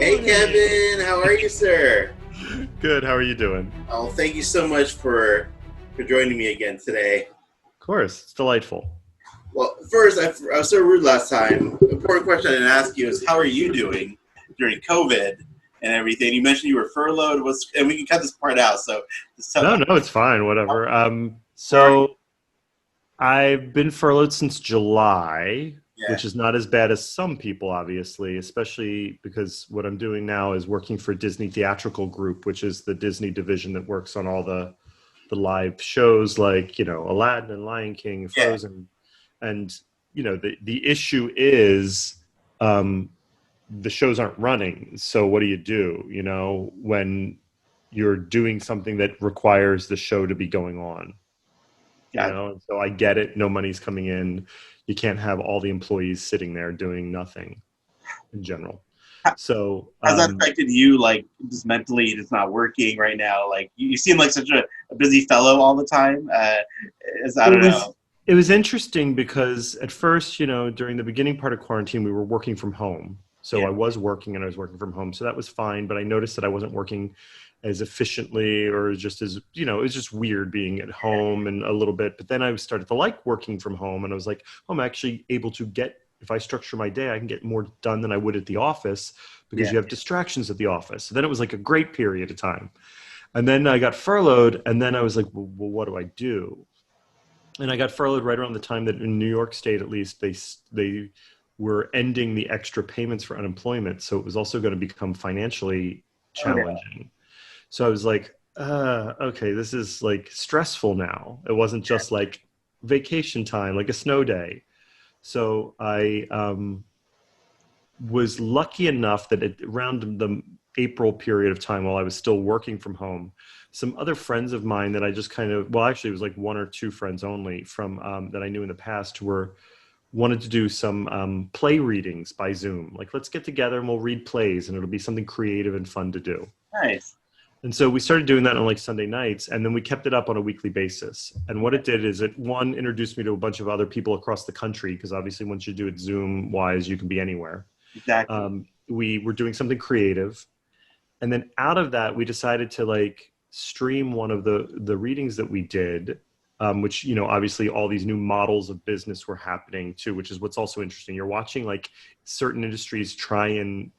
Hey Kevin, how are you, sir? Good. How are you doing? Oh, thank you so much for joining me again today. Of course. It's delightful. Well, first, I was so rude last time. The important question I didn't ask you is how are you doing during COVID and everything? You mentioned you were furloughed, and we can cut this part out. So, just tell, No, no, it's fine. Whatever. how are you? So I've been furloughed since July, Yeah, which is not as bad as some people, obviously, especially because what I'm doing now is working for Disney Theatrical Group, which is the Disney division that works on all the live shows like, Aladdin and Lion King, yeah, Frozen. And, the issue is um, the shows aren't running. So what do you do, when you're doing something that requires the show to be going on, got And so I get it. No money's coming in. You can't have all the employees sitting there doing nothing in general. it. So, Has that affected you, like, just mentally, just not working right now? Like, you seem like such a busy fellow all the time. I it don't was know. it was interesting because at first, during the beginning part of quarantine, we were working from home. So Yeah, I was working and I was working from home. So that was fine. But I noticed that I wasn't working as efficiently or just as, it was just weird being at home and a little bit. But then I started to like working from home and I was like, oh, I'm actually able to if I structure my day, I can get more done than I would at the office because yeah, you have distractions at the office. So then it was like a great period of time. And then I got furloughed and then I was like, well, what do I do? And I got furloughed right around the time that in New York State, at least, they were ending the extra payments for unemployment. So it was also going to become financially okay, challenging. So I was like, okay, this is like stressful now. It wasn't just like vacation time, like a snow day. So I was lucky enough that around the April period of time while I was still working from home, some other friends of mine that I just well, actually, it was like one or two friends only from that I knew in the past who wanted to do some play readings by Zoom. Like, let's get together and we'll read plays and it'll be something creative and fun to do. nice. And so we started doing that on like Sunday nights, and then we kept it up on a weekly basis. And what it did is it one introduced me to a bunch of other people across the country because obviously once you do it Zoom wise, you can be anywhere. Exactly. We were doing something creative, and then out of that we decided to like stream one of the readings that we did, which obviously all these new models of business were happening too, which is what's also interesting. You're watching like certain industries try and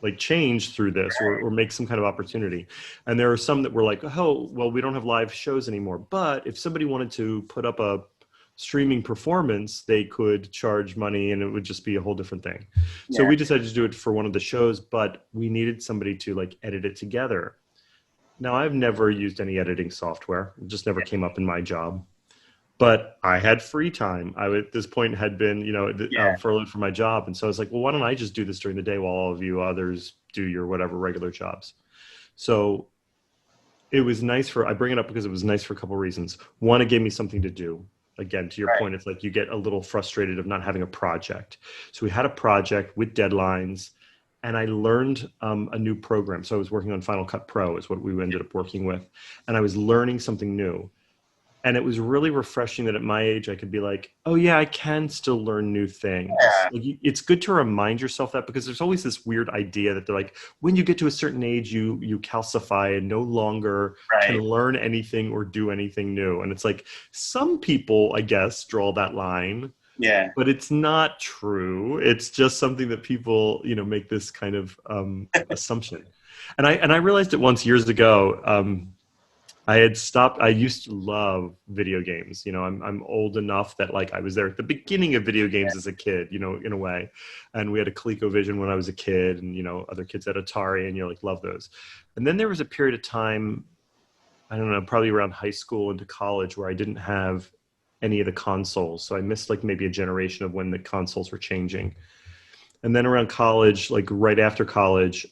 like change through this or make some kind of opportunity. And there are some that were like, oh, well, we don't have live shows anymore. But if somebody wanted to put up a streaming performance, they could charge money and it would just be a whole different thing. So Yeah. we decided to do it for one of the shows, but we needed somebody to like edit it together. Now, I've never used any editing software. It just never came up in my job. But I had free time. At this point had been, Yeah. furloughed from my job. And so I was like, well, why don't I just do this during the day while all of you others do your whatever regular jobs? So it was nice I bring it up because it was nice for a couple of reasons. One, it gave me something to do. Again, to your Right. point, it's like you get a little frustrated of not having a project. So we had a project with deadlines, and I learned a new program. So I was working on Final Cut Pro is what we ended up working with. And I was learning something new. And it was really refreshing that at my age I could be like, oh yeah, I can still learn new things. Yeah. Like, it's good to remind yourself that because there's always this weird idea that they're like, when you get to a certain age, you calcify and no longer can Right. learn anything or do anything new. And it's like some people, I guess, draw that line, Yeah. but it's not true. It's just something that people, make this kind of assumption. And I realized it once years ago. I had stopped. I used to love video games. I'm old enough that like I was there at the beginning of video games as a kid, in a way. And we had a ColecoVision when I was a kid, and other kids had Atari, and like love those. And then there was a period of time, I don't know, probably around high school into college, where I didn't have any of the consoles. So I missed like maybe a generation of when the consoles were changing. And then around college, like right after college,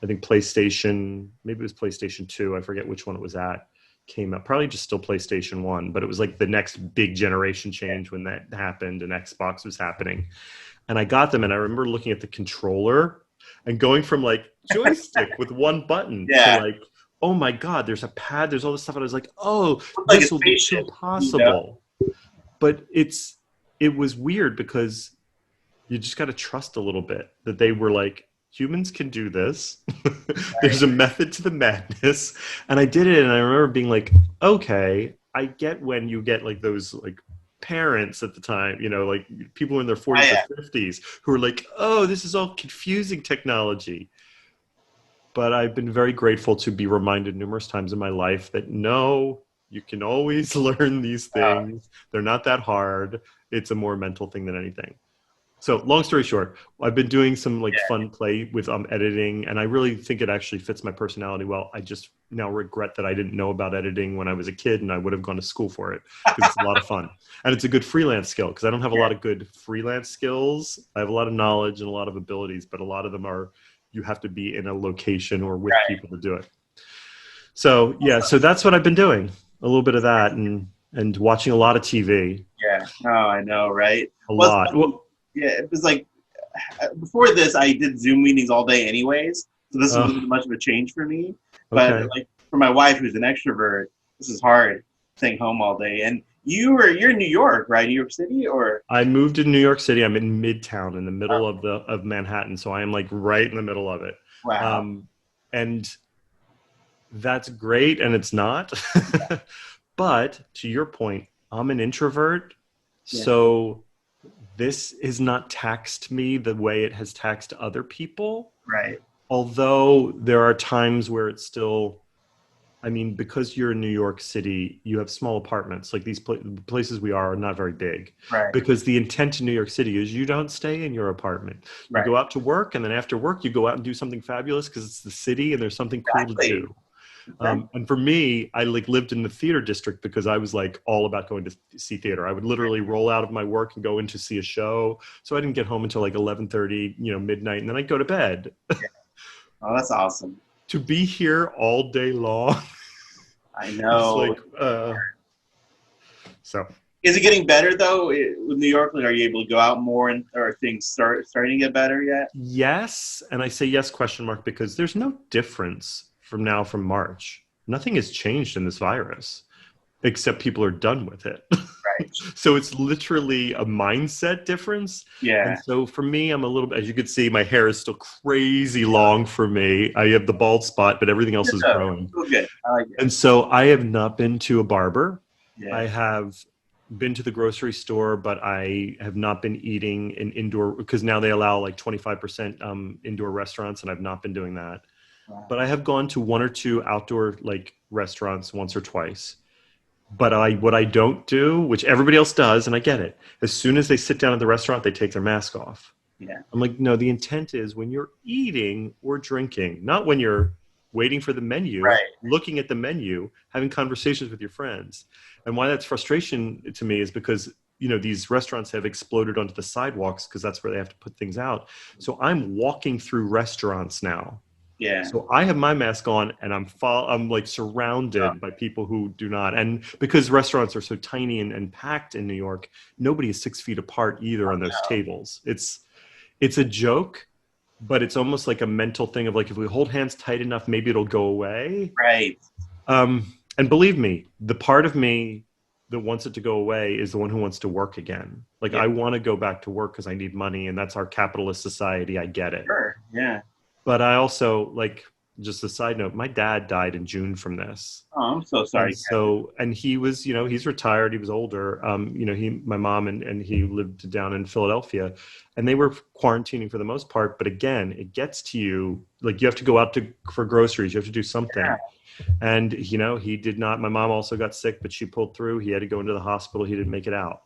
I think PlayStation, maybe it was PlayStation 2, I forget which one it was at, came out. Probably just still PlayStation 1, but it was like the next big generation change when that happened and Xbox was happening. And I got them, and I remember looking at the controller and going from like joystick with one button to Yeah. like, oh my God, there's a pad, there's all this stuff. And I was like, oh, Looks like a this will be spaceship, so possible. But it was weird because you just got to trust a little bit that they were like humans can do this. There's a method to the madness. And I did it, and I remember being like, okay, I get when you get like those like parents at the time, you know, like people in their 40s or 50s who are like, oh, this is all confusing technology. But I've been very grateful to be reminded numerous times in my life that no, you can always learn these things. They're not that hard. It's a more mental thing than anything. So long story short, I've been doing some like fun play with editing, and I really think it actually fits my personality well. I just now regret that I didn't know about editing when I was a kid, and I would have gone to school for it because it's a lot of fun. And it's a good freelance skill because I don't have a lot of good freelance skills. I have a lot of knowledge and a lot of abilities, but a lot of them are you have to be in a location or with people to do it. So yeah, so that's what I've been doing. A little bit of that and watching a lot of TV. Yeah. Oh, I know, right? A lot. Well, yeah, it was like before this, I did Zoom meetings all day, anyways. So this wasn't much of a change for me. But like for my wife, who's an extrovert, this is hard, staying home all day. And you're in New York, right? New York City, or I moved to New York City. I'm in Midtown, in the middle of Manhattan, so I am like right in the middle of it. Wow. And that's great, and it's not. But to your point, I'm an introvert, so this has not taxed me the way it has taxed other people. Right. Although there are times where it's still, I mean, because you're in New York City, you have small apartments. Like these places we are not very big. Right. Because the intent in New York City is you don't stay in your apartment. You go out to work, and then after work, you go out and do something fabulous because it's the city and there's something cool to do. And for me, I like lived in the theater district because I was like all about going to see theater. I would literally roll out of my work and go in to see a show. So I didn't get home until like 11:30, midnight, and then I'd go to bed. Oh, that's awesome. To be here all day long. I know. It's like, so. Is it getting better though with New York? Like, are you able to go out more, and are things starting to get better yet? Yes, and I say yes question mark because there's no difference from March. Nothing has changed in this virus, except people are done with it. Right. So it's literally a mindset difference. Yeah. And so for me, I'm a little bit, as you can see, my hair is still crazy long for me. I have the bald spot, but everything else is growing. Good. I like it. And so I have not been to a barber. Yeah. I have been to the grocery store, but I have not been eating in indoor because now they allow like 25% indoor restaurants, and I've not been doing that. Wow. But I have gone to one or two outdoor like restaurants once or twice. But what I don't do, which everybody else does, and I get it, as soon as they sit down at the restaurant, they take their mask off. Yeah. I'm like, no, the intent is when you're eating or drinking, not when you're waiting for the menu, looking at the menu, having conversations with your friends. And why that's frustration to me is because, these restaurants have exploded onto the sidewalks because that's where they have to put things out. So I'm walking through restaurants now. Yeah. So I have my mask on, and I'm like surrounded by people who do not. And because restaurants are so tiny and packed in New York, nobody is 6 feet apart either on those tables. It's a joke, but it's almost like a mental thing of like, if we hold hands tight enough, maybe it'll go away. Right. And believe me, the part of me that wants it to go away is the one who wants to work again. Like I want to go back to work because I need money, and that's our capitalist society. I get it. Sure. Yeah. But I also, like, just a side note, my dad died in June from this. Oh, I'm so sorry. And he was, he's retired. He was older. My mom and he lived down in Philadelphia, and they were quarantining for the most part. But again, it gets to you, like you have to go out for groceries. You have to do something. Yeah. And, he did not. My mom also got sick, but she pulled through. He had to go into the hospital. He didn't make it out.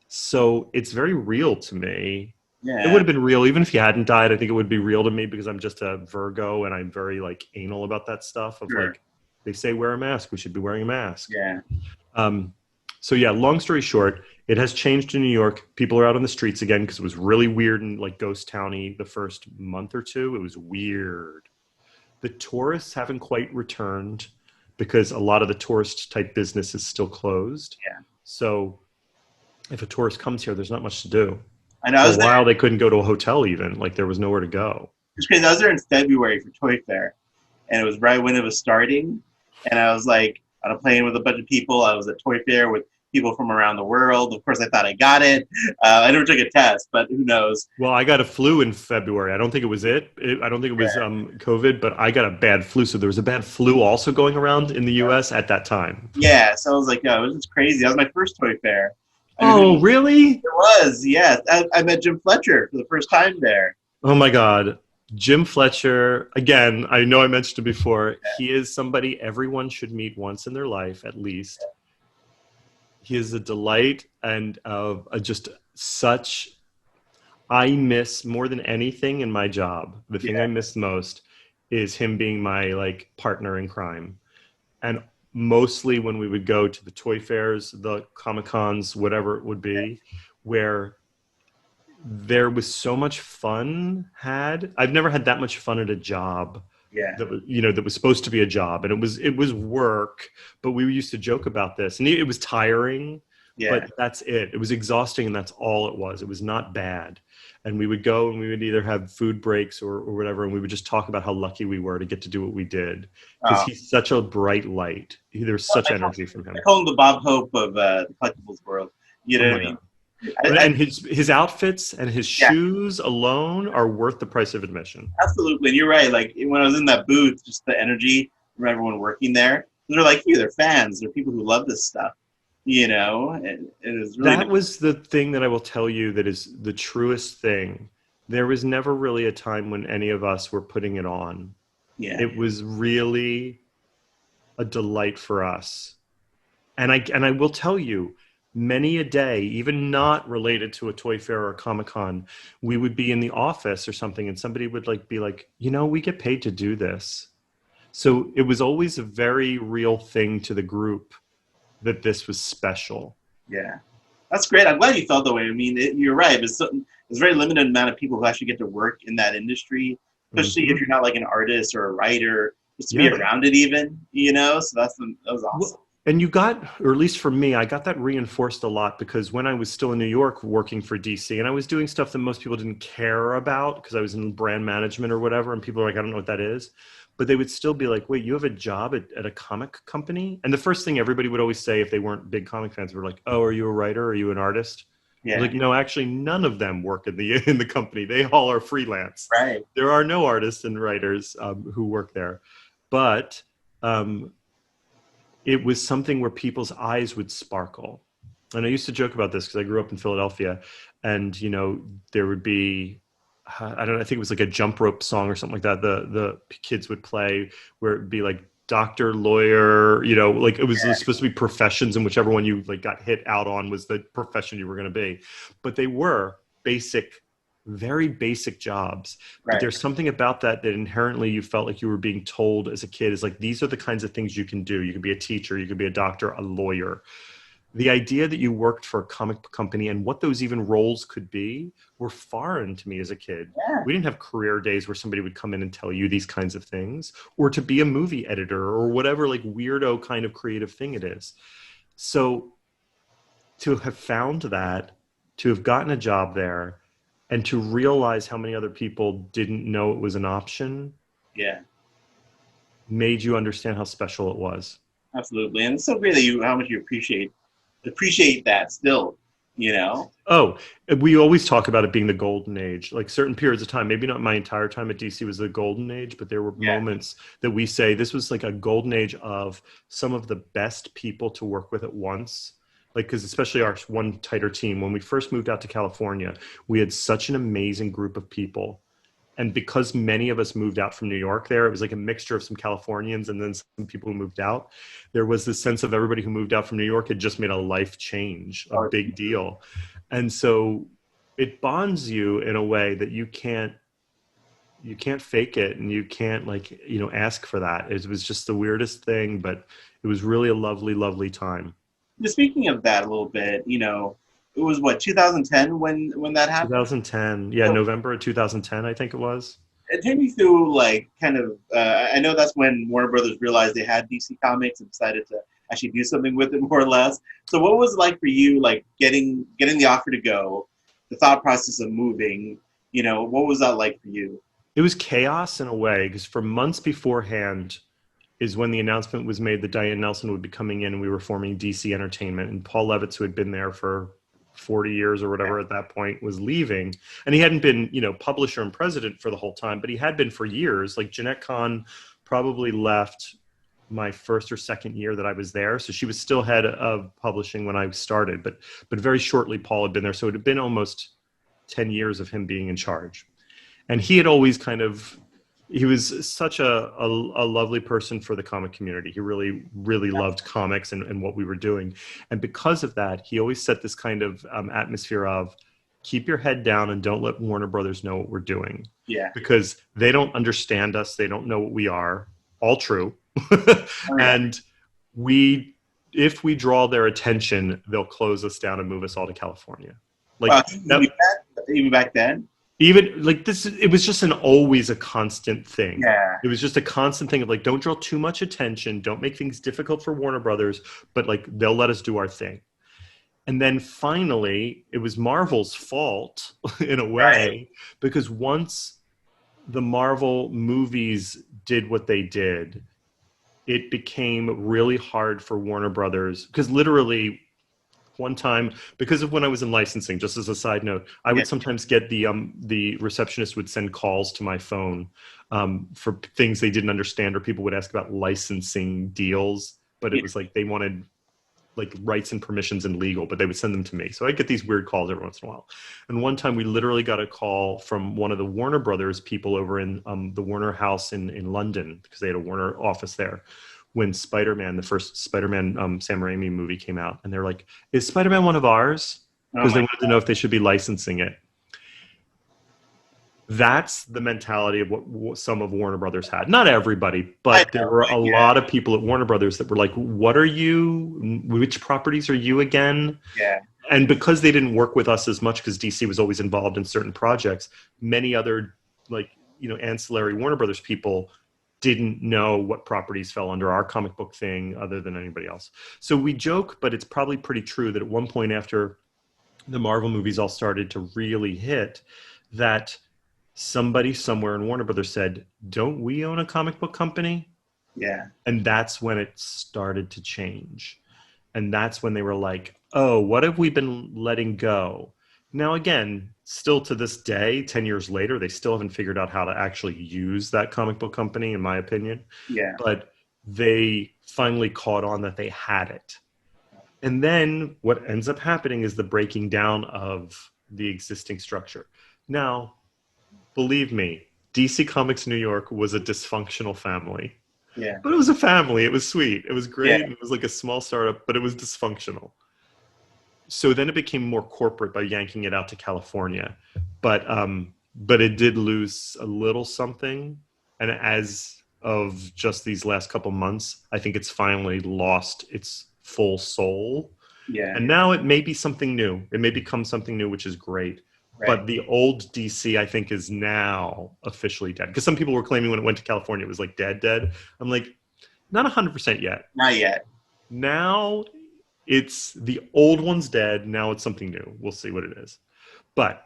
So it's very real to me. Yeah. It would have been real even if he hadn't died. I think it would be real to me because I'm just a Virgo, and I'm very like anal about that stuff of like, they say wear a mask, we should be wearing a mask. Yeah. So yeah, long story short, it has changed in New York. People are out on the streets again because it was really weird and like ghost towny the first month or two. It was weird. The tourists haven't quite returned because a lot of the tourist type business is still closed. Yeah. So if a tourist comes here, there's not much to do. I know. For a while, they couldn't go to a hotel even. Like, there was nowhere to go. It's crazy. I was there in February for Toy Fair, and it was right when it was starting. And I was like on a plane with a bunch of people. I was at Toy Fair with people from around the world. Of course, I thought I got it. I never took a test, but who knows? Well, I got a flu in February. I don't think it was I don't think it was COVID, but I got a bad flu. So there was a bad flu also going around in the U.S. at that time. Yeah, so I was like, oh, it was just crazy. That was my first toy fair. Oh, really? It was, yes. I met Jim Fletcher for the first time there. Oh my God. Jim Fletcher, again, I know I mentioned it before. He is somebody everyone should meet once in their life, at least. He is a delight and just such, I miss more than anything in my job. The thing I miss most is him being my like partner in crime. And mostly when we would go to the toy fairs, the Comic-Cons, whatever it would be, where there was so much fun had. I've never had that much fun at a job. That was, that was supposed to be a job, and it was work, but we used to joke about this, and it was tiring, but that's it. It was exhausting, and that's all it was. It was not bad. And we would go and we would either have food breaks or whatever, and we would just talk about how lucky we were to get to do what we did, because he's such a bright light. There's such energy from him. I call him the Bob Hope of the collectibles world. You know what I mean? And his outfits and his shoes alone are worth the price of admission. Absolutely, and you're right. Like when I was in that booth, just the energy from everyone working there. They're like you. They're fans. They're people who love this stuff. And it is really that was the thing that I will tell you that is the truest thing. There was never really a time when any of us were putting it on. It was really a delight for us, and I will tell you. Many a day, even not related to a toy fair or a Comic-Con, we would be in the office or something, and somebody would be like, we get paid to do this. So it was always a very real thing to the group that this was special. Yeah, that's great. I'm glad you felt that way. I mean, you're right. There's a very limited amount of people who actually get to work in that industry, especially if you're not like an artist or a writer, just to be around it even, So that was awesome. Well, and you got, or at least for me, I got that reinforced a lot because when I was still in New York working for DC, and I was doing stuff that most people didn't care about because I was in brand management or whatever, and people are like, I don't know what that is. But they would still be like, wait, you have a job at a comic company? And the first thing everybody would always say if they weren't big comic fans were like, oh, are you a writer? Are you an artist? Yeah. Like, no, actually, none of them work in the company. They all are freelance. Right. There are no artists and writers who work there. But it was something where people's eyes would sparkle. And I used to joke about this because I grew up in Philadelphia, and, there would be, I think it was like a jump rope song or something like that. The kids would play where it'd be like doctor, lawyer, like it was supposed to be professions, and whichever one you got hit out on was the profession you were going to be. But they were very basic jobs. Right. But there's something about that inherently you felt like you were being told as a kid is like, these are the kinds of things you can do. You could be a teacher, you could be a doctor, a lawyer. The idea that you worked for a comic company and what those even roles could be were foreign to me as a kid. Yeah. We didn't have career days where somebody would come in and tell you these kinds of things, or to be a movie editor or whatever weirdo kind of creative thing it is. So to have found that, to have gotten a job there, and to realize how many other people didn't know it was an option, made you understand how special it was. Absolutely, and it's so great that how much you appreciate that still. Oh, we always talk about it being the golden age. Like certain periods of time, maybe not my entire time at DC was the golden age, but there were moments that we say this was like a golden age of some of the best people to work with at once. Because especially our one tighter team, when we first moved out to California, we had such an amazing group of people. And because many of us moved out from New York there, it was like a mixture of some Californians and then some people who moved out. There was this sense of everybody who moved out from New York had just made a life change, a big deal. And so it bonds you in a way that you can't fake it, and you can't ask for that. It was just the weirdest thing, but it was really a lovely, lovely time. Speaking of that a little bit, it was 2010 when that happened? 2010, yeah, November of 2010, I think it was. Take me through, I know that's when Warner Brothers realized they had DC Comics and decided to actually do something with it, more or less. So what was it like for you, getting the offer to go, the thought process of moving, what was that like for you? It was chaos in a way, because for months beforehand, is when the announcement was made that Diane Nelson would be coming in and we were forming DC Entertainment, and Paul Levitz, who had been there for 40 years or whatever at that point, was leaving. And he hadn't been, publisher and president for the whole time, but he had been for years. Like Jeanette Kahn probably left my first or second year that I was there. So she was still head of publishing when I started, but very shortly Paul had been there. So it had been almost 10 years of him being in charge. And he had always he was such a lovely person for the comic community. He really, really loved comics and what we were doing. And because of that, he always set this kind of atmosphere of keep your head down and don't let Warner Brothers know what we're doing. Yeah. Because they don't understand us. They don't know what we are. All true. And if we draw their attention, they'll close us down and move us all to California. Even back then? Even like this, it was just always a constant thing. Yeah. It was just a constant thing of like, don't draw too much attention. Don't make things difficult for Warner Brothers, but like they'll let us do our thing. And then finally, it was Marvel's fault in a way, because once the Marvel movies did what they did, it became really hard for Warner Brothers, because literally one time, because of when I was in licensing, just as a side note, I would sometimes get the receptionist would send calls to my phone for things they didn't understand, or people would ask about licensing deals, but it was like they wanted like rights and permissions and legal, but they would send them to me. So I'd get these weird calls every once in a while. And one time we literally got a call from one of the Warner Brothers people over in the Warner house in London, because they had a Warner office there, when Spider-Man, the first Spider-Man Sam Raimi movie came out. And they're like, is Spider-Man one of ours? Because they wanted to know if they should be licensing it. That's the mentality of what some of Warner Brothers had. Not everybody, but there were a lot of people at Warner Brothers that were like, what are you? Which properties are you again? Yeah. And because they didn't work with us as much, because DC was always involved in certain projects, many other ancillary Warner Brothers people didn't know what properties fell under our comic book thing other than anybody else. So we joke, but it's probably pretty true that at one point after the Marvel movies all started to really hit, that somebody somewhere in Warner Brothers said, don't we own a comic book company? Yeah. And that's when it started to change. And that's when they were like, oh, what have we been letting go? Now, again, still to this day, 10 years later, they still haven't figured out how to actually use that comic book company, in my opinion. Yeah. But they finally caught on that they had it. And then what ends up happening is the breaking down of the existing structure. Now, believe me, DC Comics New York was a dysfunctional family. Yeah. But it was a family. It was sweet. It was great. Yeah. It was like a small startup, but it was dysfunctional. So then it became more corporate by yanking it out to California. But it did lose a little something. And as of just these last couple months, I think it's finally lost its full soul. Yeah. And now it may be something new. It may become something new, which is great. Right. But the old DC, I think, is now officially dead. Because some people were claiming when it went to California, it was like dead. I'm like, not 100% yet. Not yet. Now it's the old one's dead. Now it's something new. We'll see what it is. But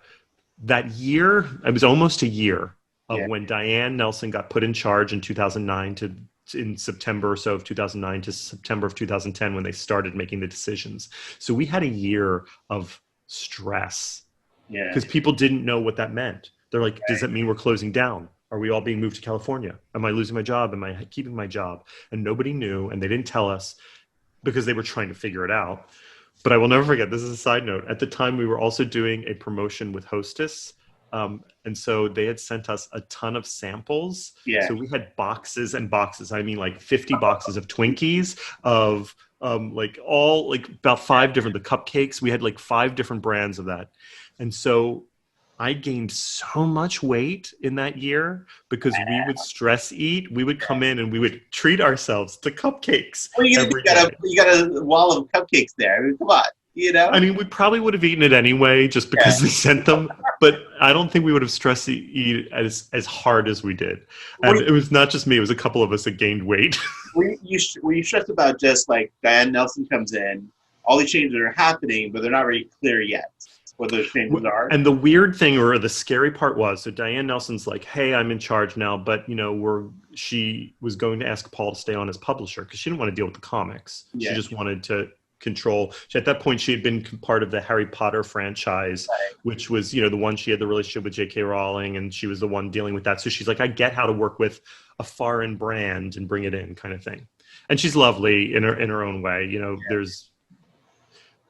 that year, it was almost a year of when Diane Nelson got put in charge in 2009 in September or so of 2009 to September of 2010 when they started making the decisions. So we had a year of stress. Yeah. Because people didn't know what that meant. They're like, does that mean we're closing down? Are we all being moved to California? Am I losing my job? Am I keeping my job? And nobody knew, and they didn't tell us because they were trying to figure it out. But I will never forget, this is a side note. At the time, we were also doing a promotion with Hostess. And so they had sent us a ton of samples. Yeah. So we had boxes and boxes. I mean, like 50 boxes of Twinkies, of about 5 different, the cupcakes. We had like 5 different brands of that. And so I gained so much weight in that year because we would stress eat. We would come in and we would treat ourselves to cupcakes. Well, you got a wall of cupcakes there. I mean, come on, I mean, we probably would have eaten it anyway just because they sent them. But I don't think we would have stress eat as hard as we did. And it was not just me. It was a couple of us that gained weight. Were you stressed about just like Diane Nelson comes in, all these changes are happening, but they're not really clear yet what those changes are? And the weird thing, or the scary part was, so Diane Nelson's like, hey, I'm in charge now, but she was going to ask Paul to stay on as publisher because she didn't want to deal with the comics. Yeah. She just wanted to control. At that point, she had been part of the Harry Potter franchise, which was, the one she had the relationship with J.K. Rowling, and she was the one dealing with that. So she's like, I get how to work with a foreign brand and bring it in, kind of thing. And she's lovely in her own way.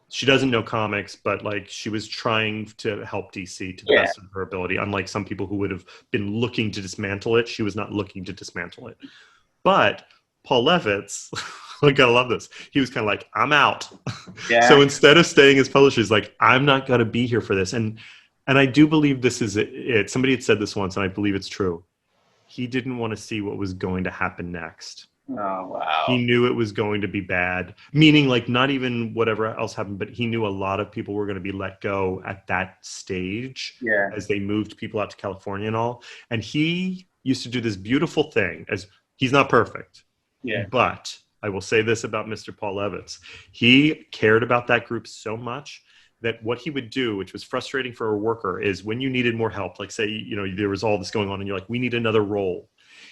She doesn't know comics, but like she was trying to help DC to the best of her ability. Unlike some people who would have been looking to dismantle it, she was not looking to dismantle it. But Paul Levitz, I gotta love this. He was kind of like, I'm out. Yeah. So instead of staying as publisher, he's like, I'm not gonna be here for this. And I do believe this is it. Somebody had said this once, and I believe it's true. He didn't want to see what was going to happen next. Oh, wow. He knew it was going to be bad, meaning like not even whatever else happened, but he knew a lot of people were going to be let go at that stage as they moved people out to California and all. And he used to do this beautiful thing, as he's not perfect, but I will say this about Mr. Paul Levitz. He cared about that group so much that what he would do, which was frustrating for a worker, is when you needed more help, like say, there was all this going on and you're like, we need another role.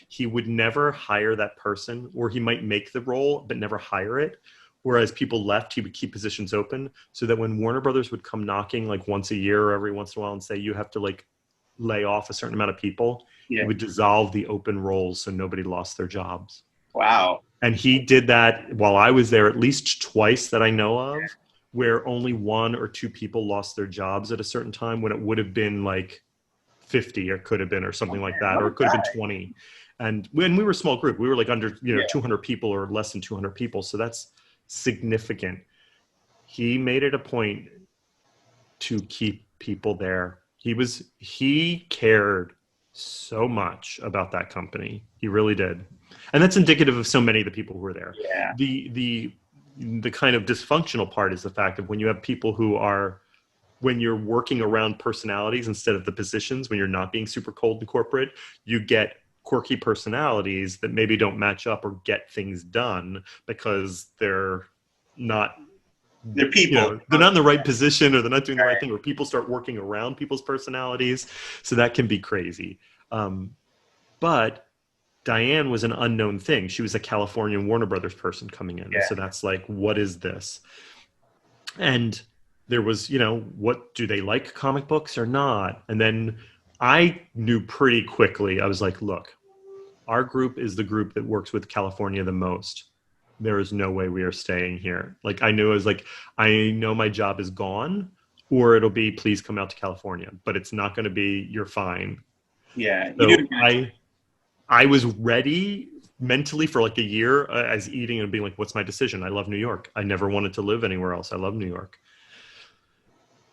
He would never hire that person, or he might make the role, but never hire it. Whereas people left, he would keep positions open so that when Warner Brothers would come knocking like once a year or every once in a while and say, you have to like lay off a certain amount of people, he would dissolve the open roles so nobody lost their jobs. Wow. And he did that while I was there at least twice that I know of, where only 1 or 2 people lost their jobs at a certain time when it would have been like 50 or could have been or something like that, or it could have been 20. And when we were a small group, we were like under 200 people or less than 200 people. So that's significant. He made it a point to keep people there. He cared so much about that company. He really did. And that's indicative of so many of the people who were there. Yeah. The kind of dysfunctional part is the fact that when you have people who are, when you're working around personalities instead of the positions, when you're not being super cold and corporate, you get quirky personalities that maybe don't match up or get things done because they're people. They're not in the right position, or they're not doing the right thing, or people start working around people's personalities. So that can be crazy. But Diane was an unknown thing. She was a Californian Warner Brothers person coming in. So that's like, what is this? And there was, what do they like comic books or not? And then I knew pretty quickly, I was like, look, our group is the group that works with California the most. There is no way we are staying here. Like I knew, I was like, I know my job is gone, or it'll be, please come out to California, but it's not going to be, you're fine. Yeah. So I was ready mentally for like a year as eating and being like, what's my decision? I love New York. I never wanted to live anywhere else. I love New York.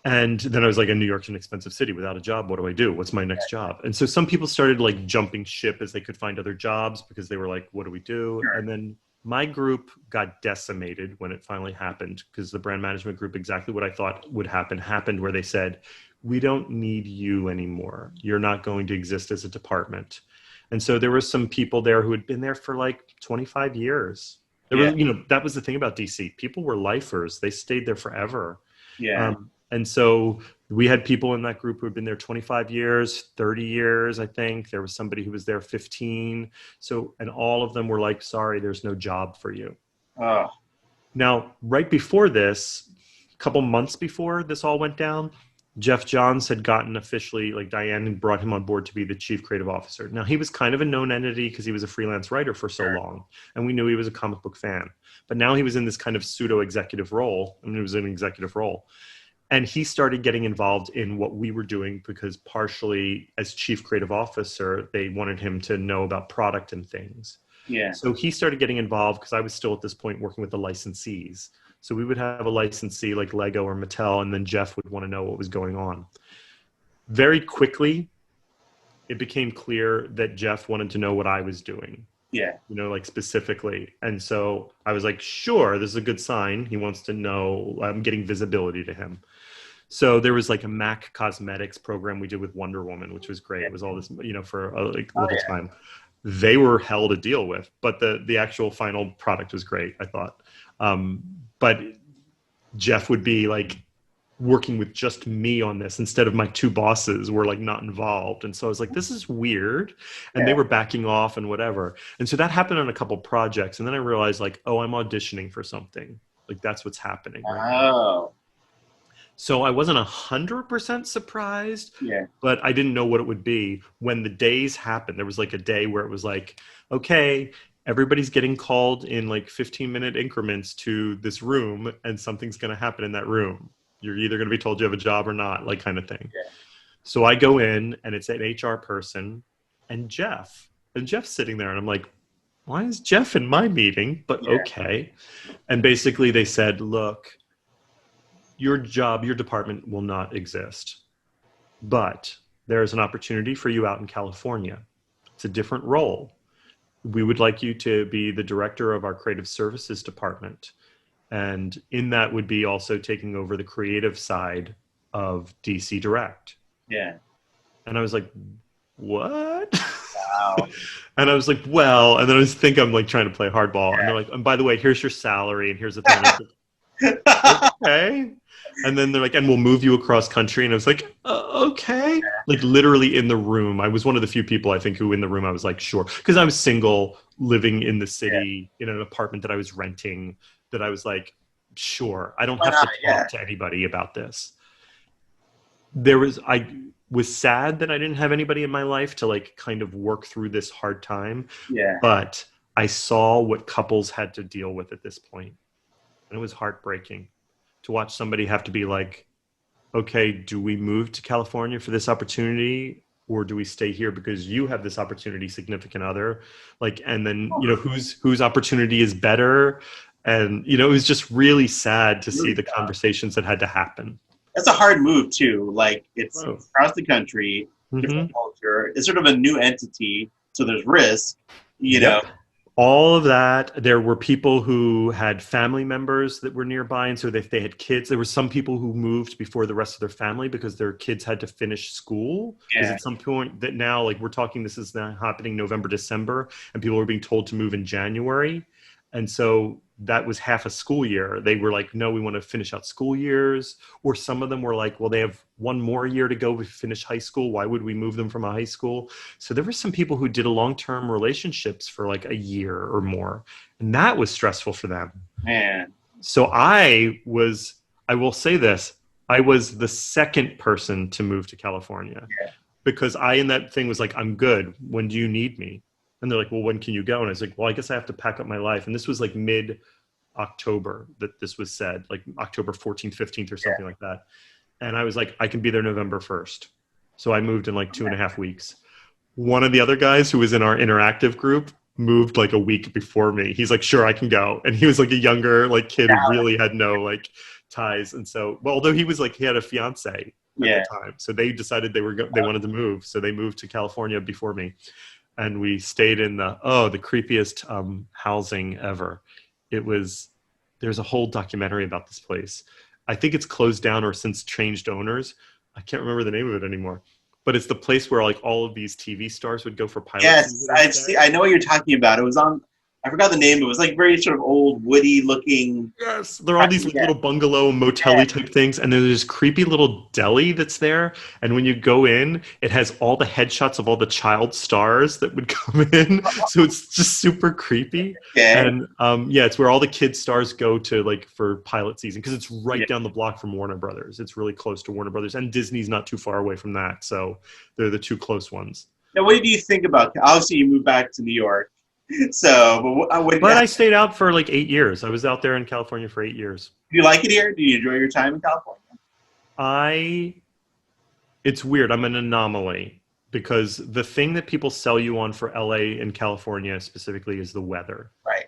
And then I was like, New York's an expensive city without a job. What do I do? What's my next job? And so some people started like jumping ship as they could find other jobs because they were like, what do we do? Sure. And then my group got decimated when it finally happened, because the brand management group, exactly what I thought would happen, happened, where they said, we don't need you anymore. You're not going to exist as a department. And so there were some people there who had been there for like 25 years. There were, that was the thing about DC. People were lifers. They stayed there forever. Yeah. And so we had people in that group who had been there 25 years, 30 years, I think. There was somebody who was there 15. So, and all of them were like, sorry, there's no job for you. Oh. Now, right before this, a couple months before this all went down, Jeff Johns had gotten officially, like Diane had brought him on board to be the chief creative officer. Now, he was kind of a known entity because he was a freelance writer for so long, and we knew he was a comic book fan. But now he was in this kind of pseudo-executive role, and it was an executive role. And he started getting involved in what we were doing because partially as chief creative officer, they wanted him to know about product and things. Yeah. So he started getting involved because I was still at this point working with the licensees. So we would have a licensee like Lego or Mattel, and then Jeff would want to know what was going on. Very quickly, it became clear that Jeff wanted to know what I was doing. Yeah. Like specifically. And so I was like, sure, this is a good sign. He wants to know, I'm getting visibility to him. So there was like a MAC Cosmetics program we did with Wonder Woman, which was great. It was all this, for a little time. They were hell to deal with, but the actual final product was great, I thought. But Jeff would be like working with just me on this instead of my two bosses were like not involved. And so I was like, this is weird. And they were backing off and whatever. And so that happened on a couple projects. And then I realized like, oh, I'm auditioning for something. Like that's what's happening right now. So I wasn't 100% surprised, but I didn't know what it would be. When the days happened, there was like a day where it was like, okay, everybody's getting called in like 15-minute increments to this room and something's going to happen in that room. You're either going to be told you have a job or not, like kind of thing. So I go in and it's an HR person and Jeff's sitting there and I'm like, why is Jeff in my meeting? But okay. And basically they said, look, your department will not exist, but there's an opportunity for you out in California. It's a different role. We would like you to be the director of our creative services department. And in that would be also taking over the creative side of DC Direct. And I was like, what? Wow. And I was like, well, and then I think I'm like trying to play hardball. And they're like, and by the way, here's your salary and here's the thing. Okay. And then they're like, and we'll move you across country. And I was like, okay. Like literally in the room. I was one of the few people I think who in the room I was like, sure. Because I was single, living in the city in an apartment that I was renting, that I was like, sure. I don't have to talk to anybody about this. I was sad that I didn't have anybody in my life to like kind of work through this hard time. But I saw what couples had to deal with at this point. And it was heartbreaking to watch somebody have to be like, okay, do we move to California for this opportunity or do we stay here because you have this opportunity, significant other? Like, and then, you know, whose opportunity is better? And, you know, it was just really sad to see the conversations that had to happen. That's a hard move too. Like it's across the country, different culture. It's sort of a new entity. So there's risk, you know. All of that. There were people who had family members that were nearby. And so if they had kids, there were some people who moved before the rest of their family because their kids had to finish school. Because at some point that now, like we're talking, this is now happening November, December, and people were being told to move in January. And so that was half a school year. They were like, no, we want to finish out school years. Or some of them were like, well, they have one more year to go to finish high school. Why would we move them from a high school? So there were some people who did long-term relationships for like a year or more. And that was stressful for them. Man. So I will say this, I was the second person to move to California because I, in that thing was like, I'm good. When do you need me? And they're like, well, when can you go? And I was like, well, I guess I have to pack up my life. And this was like mid-October that this was said, like October 14th, 15th or something like that. And I was like, I can be there November 1st. So I moved in like 2.5 weeks. One of the other guys who was in our interactive group moved like a week before me. He's like, sure, I can go. And he was like a younger like kid who really had no like ties. And so, well, although he was like, he had a fiance at the time. So they decided they wanted to move. So they moved to California before me. And we stayed in the creepiest housing ever. There's a whole documentary about this place. I think it's closed down or since changed owners. I can't remember the name of it anymore. But it's the place where like all of these TV stars would go for pilot. Yes, I know what you're talking about. It was on, I forgot the name. It was like very sort of old, woody looking. Yes, there are all these little bungalow, motel-y type things. And there's this creepy little deli that's there. And when you go in, it has all the headshots of all the child stars that would come in. So it's just super creepy. And it's where all the kid stars go to like for pilot season because it's right down the block from Warner Brothers. It's really close to Warner Brothers. And Disney's not too far away from that. So they're the two close ones. Now, what do you think about, obviously you moved back to New York. So, but I stayed out for like 8 years. I was out there in California for 8 years. Do you like it here? Do you enjoy your time in California? It's weird. I'm an anomaly because the thing that people sell you on for LA and California specifically is the weather. Right.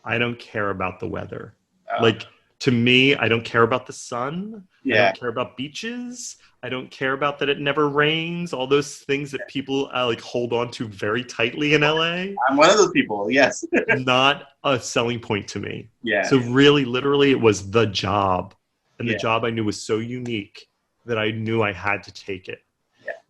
I don't care about the weather. Like to me, I don't care about the sun. I don't care about beaches. I don't care about that it never rains. All those things that people like hold on to very tightly in LA. I'm one of those people. Yes. Not a selling point to me. So really, literally, it was the job, and the job I knew was so unique that I knew I had to take it.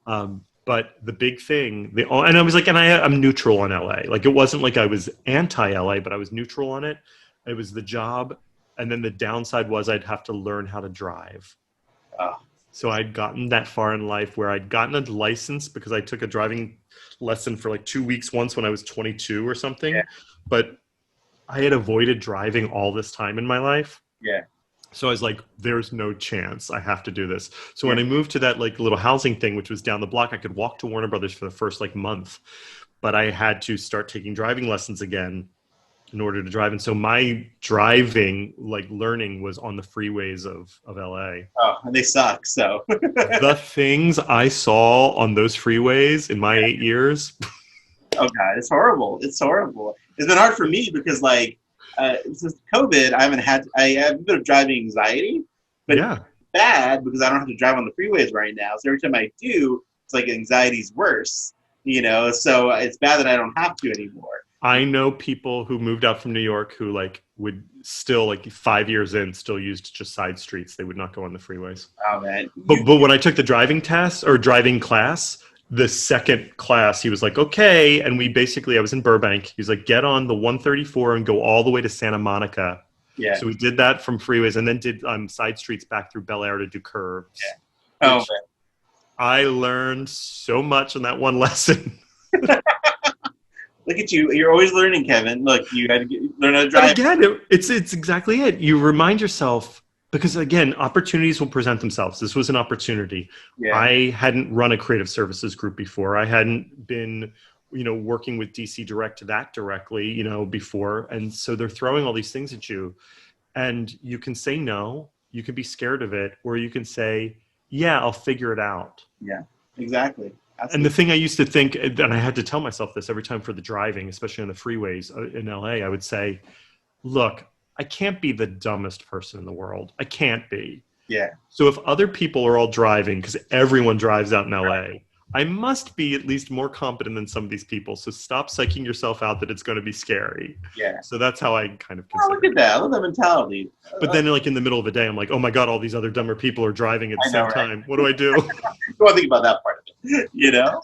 But the big thing, and I was like, and I'm neutral on LA. Like it wasn't like I was anti-LA, but I was neutral on it. It was the job. And then the downside was I'd have to learn how to drive. Oh, So I'd gotten that far in life where I'd gotten a license because I took a driving lesson for like 2 weeks once when I was 22 or yeah, something. But I had avoided driving all this time in my life. yeah, So I was like, there's no chance I have to do this. So yeah. when I moved to that like little housing thing, which was down the block, I could walk to Warner Brothers for the first like month, but I had to start taking driving lessons again in order to drive. And so my driving, like learning, was on the freeways of LA. Oh, and they suck. So The things I saw on those freeways in my 8 years. oh god, it's horrible. It's horrible. It's been hard for me because like since COVID, I have a bit of driving anxiety, but it's Yeah. bad because I don't have to drive on the freeways right now. So every time I do, it's like anxiety's worse. So it's bad that I don't have to anymore. I know people who moved out from New York who like would still like 5 years in still used just side streets. They would not go on the freeways. Oh man, But when I took the driving test or driving class, the second class, he was like, okay. And I was in Burbank. He was like, get on the 134 and go all the way to Santa Monica. yeah. So we did that from freeways and then did side streets back through Bel Air to do curves. Yeah. Oh Which I learned so much in that one lesson. man, look at you! You're always learning, Kevin. Look, you had to learn how to But drive. again, it's exactly it. You remind yourself because again, opportunities will present themselves. This was an opportunity. Yeah, I hadn't run a creative services group before. I hadn't been, working with DC Direct that directly, before. And so they're throwing all these things at you. And you can say no, you can be scared of it, or you can say, yeah, I'll figure it out. yeah, exactly. And the thing I used to think, and I had to tell myself this every time for the driving, especially on the freeways in LA, I would say, look, I can't be the dumbest person in the world. I can't be. Yeah, So if other people are all driving, because everyone drives out in LA, I must be at least more competent than some of these people. So stop psyching yourself out that it's going to be scary. yeah. So that's how I kind of Oh, consider look at it. that! I love that mentality. But then like in the middle of the day, I'm like, oh my God, all these other dumber people are driving at the I know, same right? time. What do I do? Don't want to think about that part of it.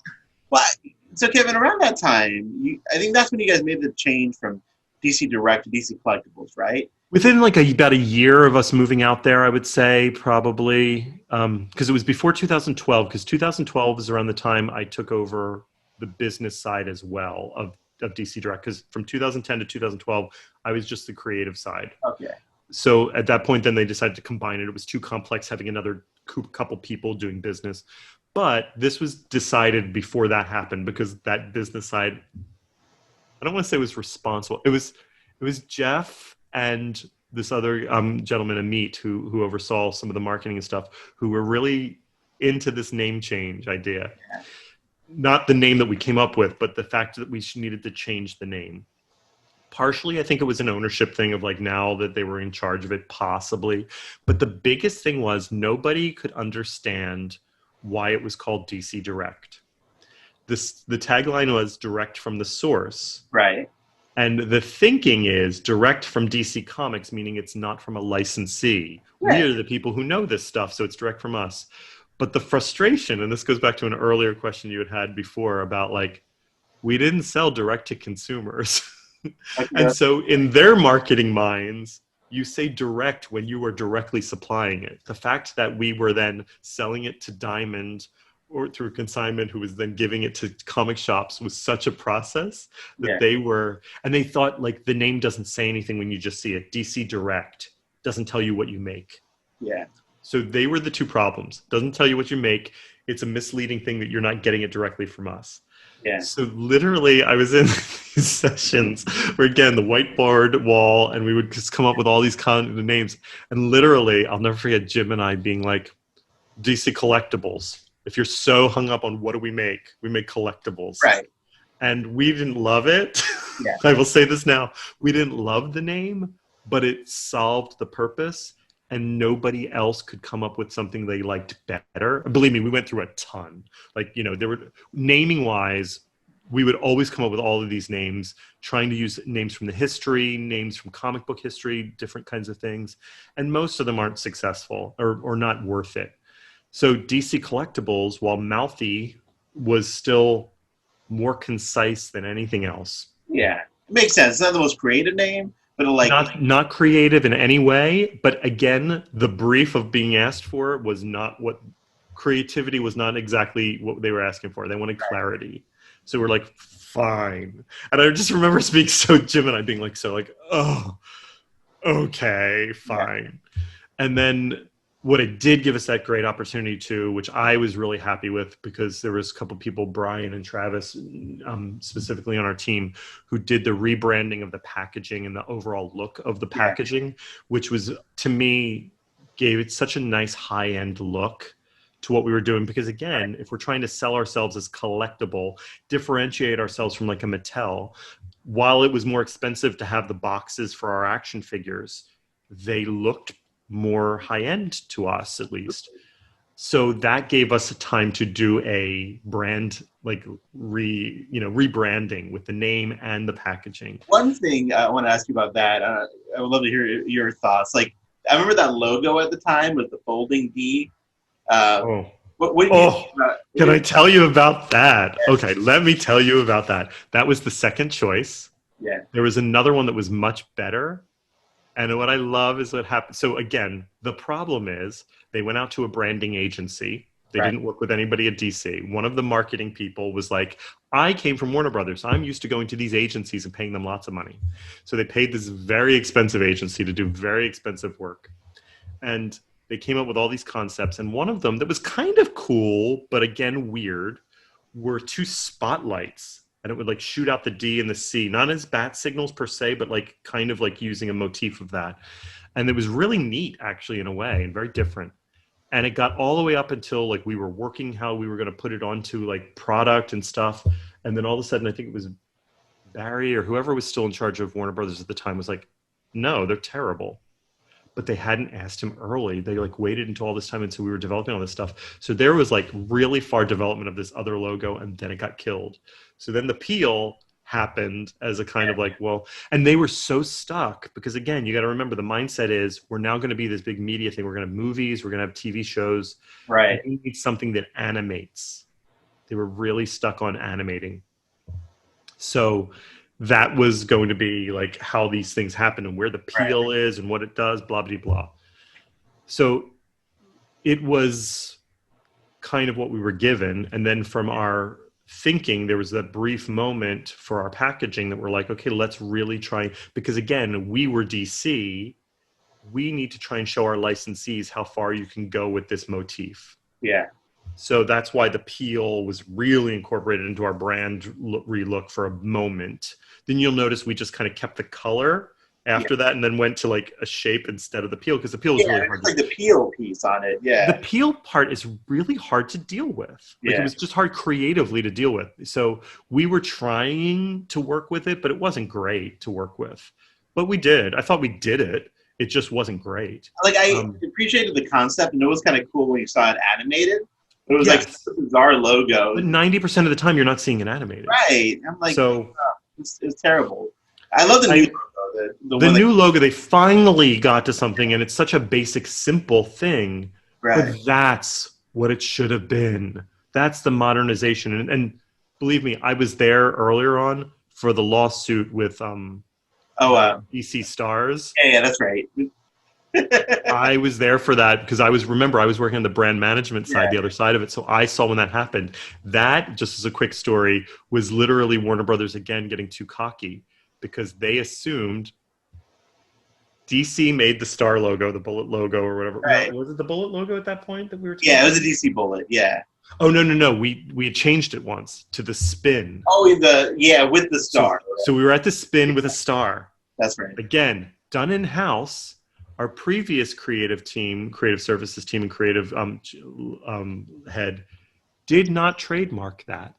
But so Kevin, around that time, I think that's when you guys made the change from DC Direct to DC Collectibles, right? Within like about a year of us moving out there, I would say probably because it was before 2012. Because 2012 is around the time I took over the business side as well of DC Direct. Because from 2010 to 2012, I was just the creative side. Okay. So at that point, then they decided to combine it. It was too complex having another couple people doing business. But this was decided before that happened because that business side, I don't want to say was responsible. It was Jeff and this other gentleman, Amit, who oversaw some of the marketing and stuff, who were really into this name change idea. Yeah. Not the name that we came up with, but the fact that we needed to change the name. Partially, I think it was an ownership thing of like now that they were in charge of it, possibly. But the biggest thing was nobody could understand why it was called DC Direct. The tagline was direct from the source. Right. And the thinking is direct from DC Comics, meaning it's not from a licensee. Right. We are the people who know this stuff, so it's direct from us. But the frustration, and this goes back to an earlier question you had before about like, we didn't sell direct to consumers. Okay. And so in their marketing minds, you say direct when you were directly supplying it. The fact that we were then selling it to Diamond or through consignment, who was then giving it to comic shops, was such a process that they thought like the name doesn't say anything when you just see it. DC Direct doesn't tell you what you make. Yeah. So they were the two problems. Doesn't tell you what you make. It's a misleading thing that you're not getting it directly from us. Yeah. So literally I was in these sessions where again, the whiteboard wall, and we would just come up with all these kind of names. And literally, I'll never forget Jim and I being like, DC Collectibles. If you're so hung up on what do we make collectibles. Right. And we didn't love it. Yeah. I will say this now. We didn't love the name, but it solved the purpose. And nobody else could come up with something they liked better. Believe me, we went through a ton. Like, there were naming wise, we would always come up with all of these names, trying to use names from the history, names from comic book history, different kinds of things. And most of them aren't successful or not worth it. So DC Collectibles, while mouthy, was still more concise than anything else. Yeah. It makes sense. It's not the most creative name, but like not creative in any way. But again, the brief of being asked for was not what creativity was not exactly what they were asking for. They wanted clarity. So we're like, fine. And I just remember being so Jim and I being like, so like, oh, okay, fine. Yeah. And then what it did give us that great opportunity to, which I was really happy with, because there was a couple people, Brian and Travis, specifically on our team, who did the rebranding of the packaging and the overall look of the packaging, which was, to me, gave it such a nice high-end look to what we were doing. Because again, if we're trying to sell ourselves as collectible, differentiate ourselves from like a Mattel, while it was more expensive to have the boxes for our action figures, they looked more high-end to us, at least. So that gave us a time to do a brand, like rebranding with the name and the packaging. One thing I want to ask you about that, I would love to hear your thoughts. Like, I remember that logo at the time with the folding D. What do you think about, can I tell you about that? Yeah. Okay, let me tell you about that. That was the second choice. Yeah. There was another one that was much better. And what I love is what happened. So again, the problem is they went out to a branding agency. They didn't work with anybody at DC. One of the marketing people was like, I came from Warner Brothers. I'm used to going to these agencies and paying them lots of money. So they paid this very expensive agency to do very expensive work. And they came up with all these concepts. And one of them that was kind of cool, but again, weird, were two spotlights. And it would like shoot out the D and the C, not as bat signals per se, but like kind of like using a motif of that. And it was really neat, actually, in a way, and very different. And it got all the way up until like we were working how we were going to put it onto like product and stuff. And then all of a sudden, I think it was Barry or whoever was still in charge of Warner Brothers at the time was like, no, they're terrible. But they hadn't asked him early. They like waited until all this time until we were developing all this stuff. So there was like really far development of this other logo, and then it got killed. So then the peel happened as a kind of like, well, and they were so stuck because again, you got to remember the mindset is we're now going to be this big media thing. We're going to have movies, we're going to have TV shows. Right. We need something that animates. They were really stuck on animating. So that was going to be like how these things happen and where the peel is and what it does, blah, blah, blah. So it was kind of what we were given. And then from our thinking, there was that brief moment for our packaging that we're like, okay, let's really try. Because again, we were DC. We need to try and show our licensees how far you can go with this motif. Yeah. So that's why the peel was really incorporated into our brand relook for a moment. Then you'll notice we just kind of kept the color after that and then went to like a shape instead of the peel because the peel was really hard. Like the peel piece on it, The peel part is really hard to deal with. Like it was just hard creatively to deal with. So we were trying to work with it, but it wasn't great to work with. But we did. I thought we did it. It just wasn't great. Like I appreciated the concept, and it was kind of cool when you saw it animated. It was like a bizarre logo. But 90% of the time, you're not seeing it animated. Right. I'm like, so it's terrible. I love the new logo. The new logo, they finally got to something, and it's such a basic, simple thing. Right. But that's what it should have been. That's the modernization. And believe me, I was there earlier on for the lawsuit with DC Stars. Yeah, that's right. I was there for that because I was working on the brand management side, the other side of it. So I saw when that happened. That, just as a quick story, was literally Warner Brothers again getting too cocky because they assumed DC made the star logo, the bullet logo or whatever. Right. Was it the bullet logo at that point that we were talking about? It was a DC bullet, Oh, no. We had changed it once to the spin. Oh, with the star. So we were at the spin with a star. That's right. Again, done in-house. Our previous creative services team and creative head did not trademark that.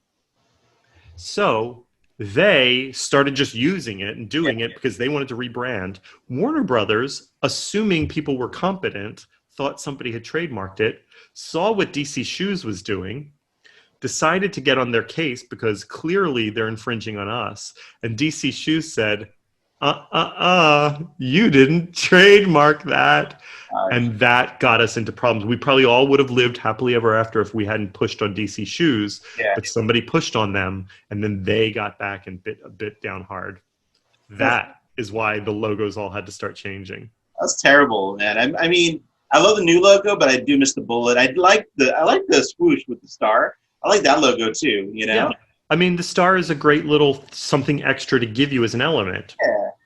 So they started just using it and doing it because they wanted to rebrand. Warner Brothers, assuming people were competent, thought somebody had trademarked it, saw what DC Shoes was doing, decided to get on their case because clearly they're infringing on us. And DC Shoes said, you didn't trademark that. And that got us into problems. We probably all would have lived happily ever after if we hadn't pushed on DC Shoes, but somebody pushed on them and then they got back and bit down hard. That is why the logos all had to start changing. That's terrible, man. I mean, I love the new logo, but I do miss the bullet. I like the swoosh with the star. I like that logo too. Yeah. I mean, the star is a great little something extra to give you as an element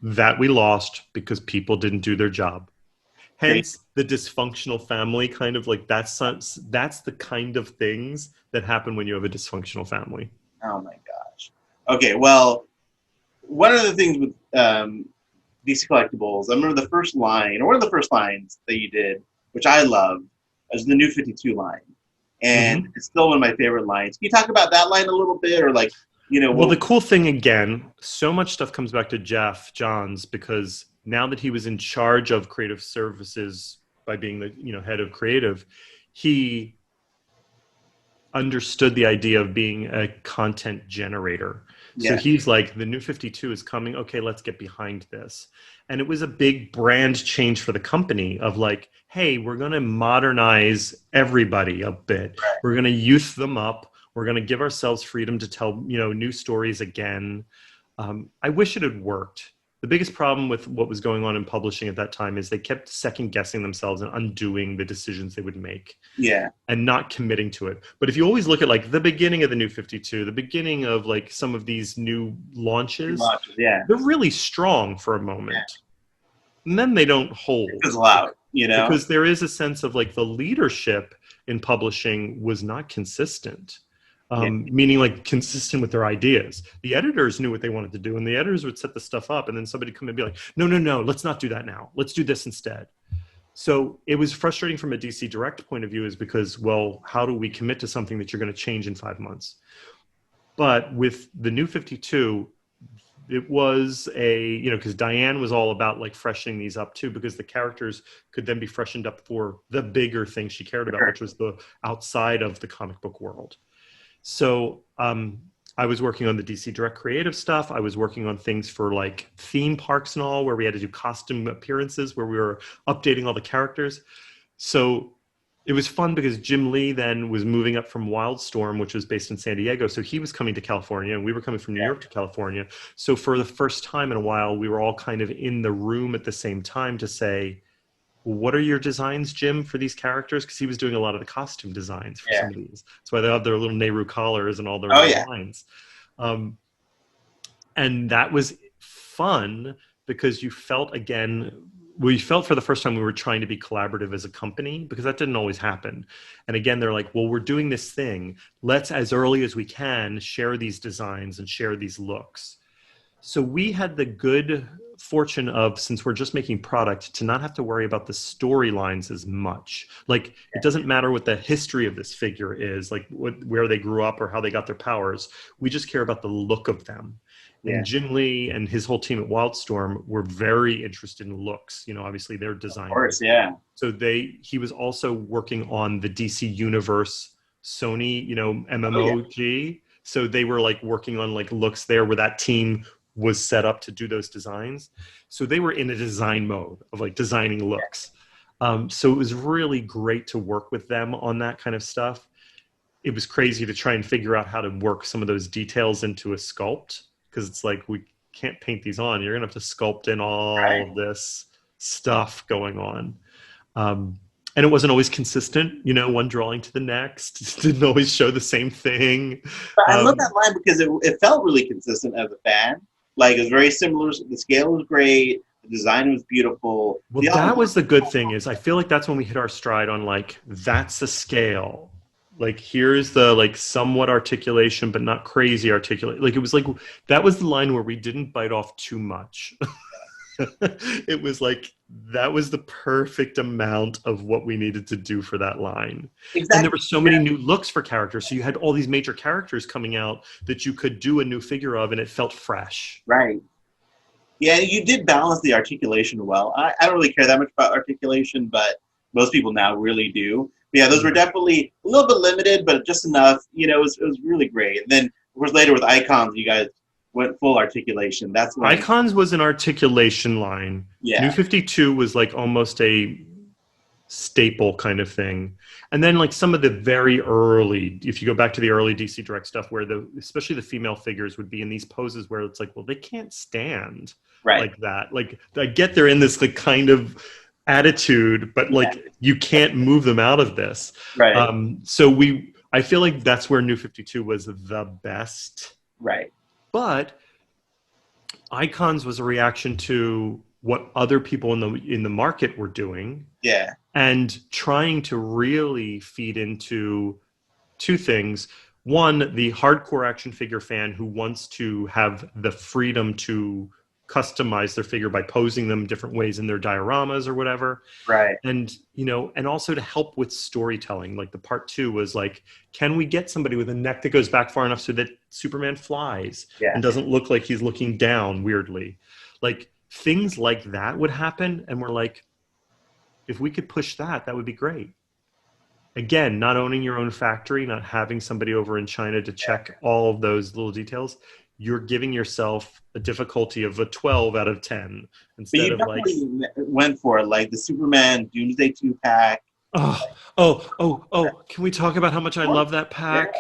that we lost because people didn't do their job. Hence, the dysfunctional family kind of like that's the kind of things that happen when you have a dysfunctional family. Oh my gosh. Okay, well, one of the things with DC Collectibles, I remember the first line, or one of the first lines that you did, which I love, was the New 52 line. And it's still one of my favorite lines. Can you talk about that line a little bit, or like, Well, the cool thing, again, so much stuff comes back to Jeff Johns, because now that he was in charge of creative services by being the head of creative, he understood the idea of being a content generator. So he's like, the New 52 is coming. Okay, let's get behind this. And it was a big brand change for the company of like, hey, we're going to modernize everybody a bit. We're going to youth them up. We're going to give ourselves freedom to tell, new stories again. I wish it had worked. The biggest problem with what was going on in publishing at that time is they kept second guessing themselves and undoing the decisions they would make. Yeah. And not committing to it. But if you always look at like the beginning of the New 52, the beginning of like some of these new launches, they're really strong for a moment. Yeah. And then they don't hold. It fizzle out, because there is a sense of like the leadership in publishing was not consistent. Meaning like consistent with their ideas. The editors knew what they wanted to do, and the editors would set the stuff up, and then somebody come and be like, no, let's not do that now. Let's do this instead. So it was frustrating from a DC Direct point of view, is because, well, how do we commit to something that you're going to change in 5 months? But with the New 52, it was because Diane was all about like freshening these up too, because the characters could then be freshened up for the bigger thing she cared about, which was the outside of the comic book world. So I was working on the DC Direct creative stuff. I was working on things for like theme parks and all, where we had to do costume appearances, where we were updating all the characters. So it was fun because Jim Lee then was moving up from Wildstorm, which was based in San Diego. So he was coming to California, and we were coming from New York to California. So for the first time in a while, we were all kind of in the room at the same time to say, what are your designs, Jim, for these characters? Because he was doing a lot of the costume designs for some of these. That's why they have their little Nehru collars and all their lines. And that was fun because you felt, we felt for the first time we were trying to be collaborative as a company, because that didn't always happen. And again, they're like, well, we're doing this thing. Let's, as early as we can, share these designs and share these looks. So we had the good fortune of, since we're just making product, to not have to worry about the storylines as much. Like, it doesn't matter what the history of this figure is, like where they grew up or how they got their powers. We just care about the look of them. And Jim Lee and his whole team at Wildstorm were very interested in looks. Obviously they're designers. Of course, So he was also working on the DC Universe Sony, MMOG. So they were like working on like looks there, where that team was set up to do those designs. So they were in a design mode of like designing looks. So it was really great to work with them on that kind of stuff. It was crazy to try and figure out how to work some of those details into a sculpt, because it's like, we can't paint these on. You're gonna have to sculpt in all of this stuff going on. And it wasn't always consistent, one drawing to the next. It didn't always show the same thing. But I love that line because it felt really consistent as a fan. Like, it was very similar. The scale was great. The design was beautiful. Well, that was the good thing, is I feel like that's when we hit our stride on like, that's the scale. Like, here's the like somewhat articulation, but not crazy articulate. Like, it was like, that was the line where we didn't bite off too much. It was like, that was the perfect amount of what we needed to do for that line. Exactly. And there were so many new looks for characters. So you had all these major characters coming out that you could do a new figure of, and it felt fresh. Right. Yeah, you did balance the articulation well. I don't really care that much about articulation, but most people now really do. But yeah, those were definitely a little bit limited, but just enough. It was really great. And then, of course, later with Icons, you guys went full articulation. That's when Icons was an articulation line. Yeah. New 52 was like almost staple kind of thing. And then like some of the very early, if you go back to the early DC Direct stuff where especially the female figures would be in these poses where it's like, well, they can't stand like that. Like I get they're in this like kind of attitude, but like you can't move them out of this. So I feel like that's where New 52 was the best. But Icons was a reaction to what other people in the market were doing. And trying to really feed into two things. One, the hardcore action figure fan who wants to have the freedom to customize their figure by posing them different ways in their dioramas or whatever. And, you know, and also to help with storytelling. Like the part 2 was like, can we get somebody with a neck that goes back far enough so that Superman flies and doesn't look like he's looking down weirdly? Like things like that would happen. And we're like, if we could push that, that would be great. Again, not owning your own factory, not having somebody over in China to check all of those little details, you're giving yourself a difficulty of a 12 out of 10 instead of like went for like the Superman Doomsday 2-pack. Can we talk about how much I love that pack?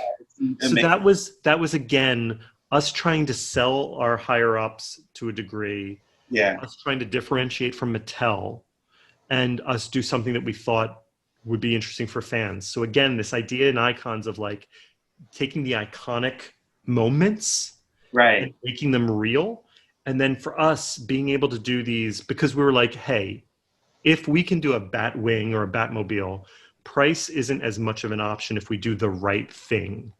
So that was again us trying to sell our higher ups to a degree. Us trying to differentiate from Mattel. And us do something that we thought would be interesting for fans. So again, this idea in Icons of like taking the iconic moments and making them real. And then for us being able to do these, because we were like, hey, if we can do a Batwing or a Batmobile, price isn't as much of an option if we do the right thing.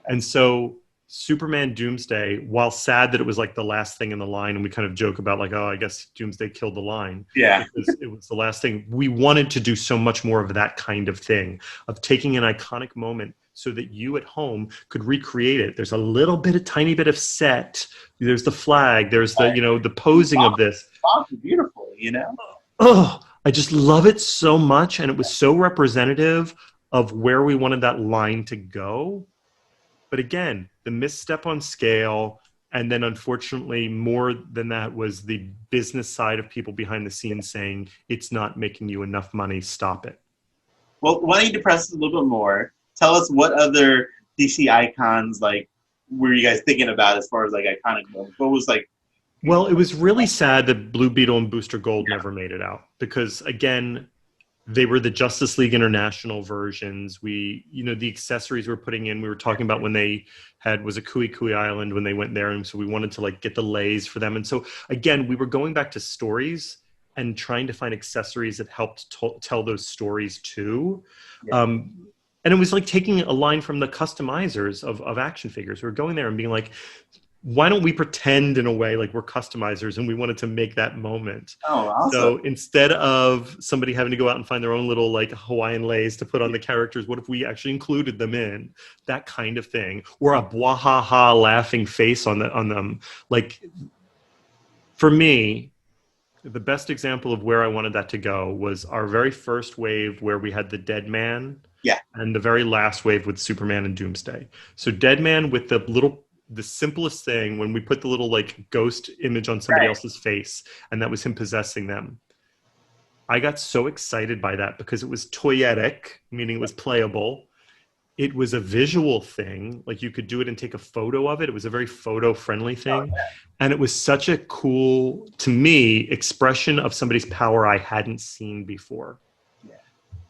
And so Superman Doomsday, while sad that it was like the last thing in the line, and we kind of joke about like, oh, I guess Doomsday killed the line. Because it was the last thing. We wanted to do so much more of that kind of thing, of taking an iconic moment so that you at home could recreate it. There's a little bit, a tiny bit of set. There's the flag. There's the, you know, the posing of this. It's beautiful, you know? Oh, I just love it so much. And it was so representative of where we wanted that line to go. But again, the misstep on scale, and then unfortunately more than that was the business side of people behind the scenes saying, it's not making you enough money, stop it. Well, why don't you depress us a little bit more? Tell us what other DC icons like were you guys thinking about as far as like iconic moments? What was like? Well, it was really sad that Blue Beetle and Booster Gold never made it out because again, they were the Justice League International versions. We, you know, the accessories we're putting in, we were talking about when they was a Kui Kui Island when they went there. And so we wanted to like get the lays for them. And so again, we were going back to stories and trying to find accessories that helped tell those stories too. And it was like taking a line from the customizers of action figures. We were going there and being like, why don't we pretend in a way like we're customizers and we wanted to make that moment. Oh, awesome. So instead of somebody having to go out and find their own little like Hawaiian lays to put on the characters, what if we actually included them in that kind of thing? Or a bwahaha laughing face on them. Like for me, the best example of where I wanted that to go was our very first wave where we had the Dead Man. And the very last wave with Superman and Doomsday. So Dead Man with the simplest thing when we put the little like ghost image on somebody else's face and that was him possessing them. I got so excited by that because it was toyetic, meaning it was playable. It was a visual thing. Like you could do it and take a photo of it. It was a very photo friendly thing. And it was such a cool, to me, expression of somebody's power I hadn't seen before.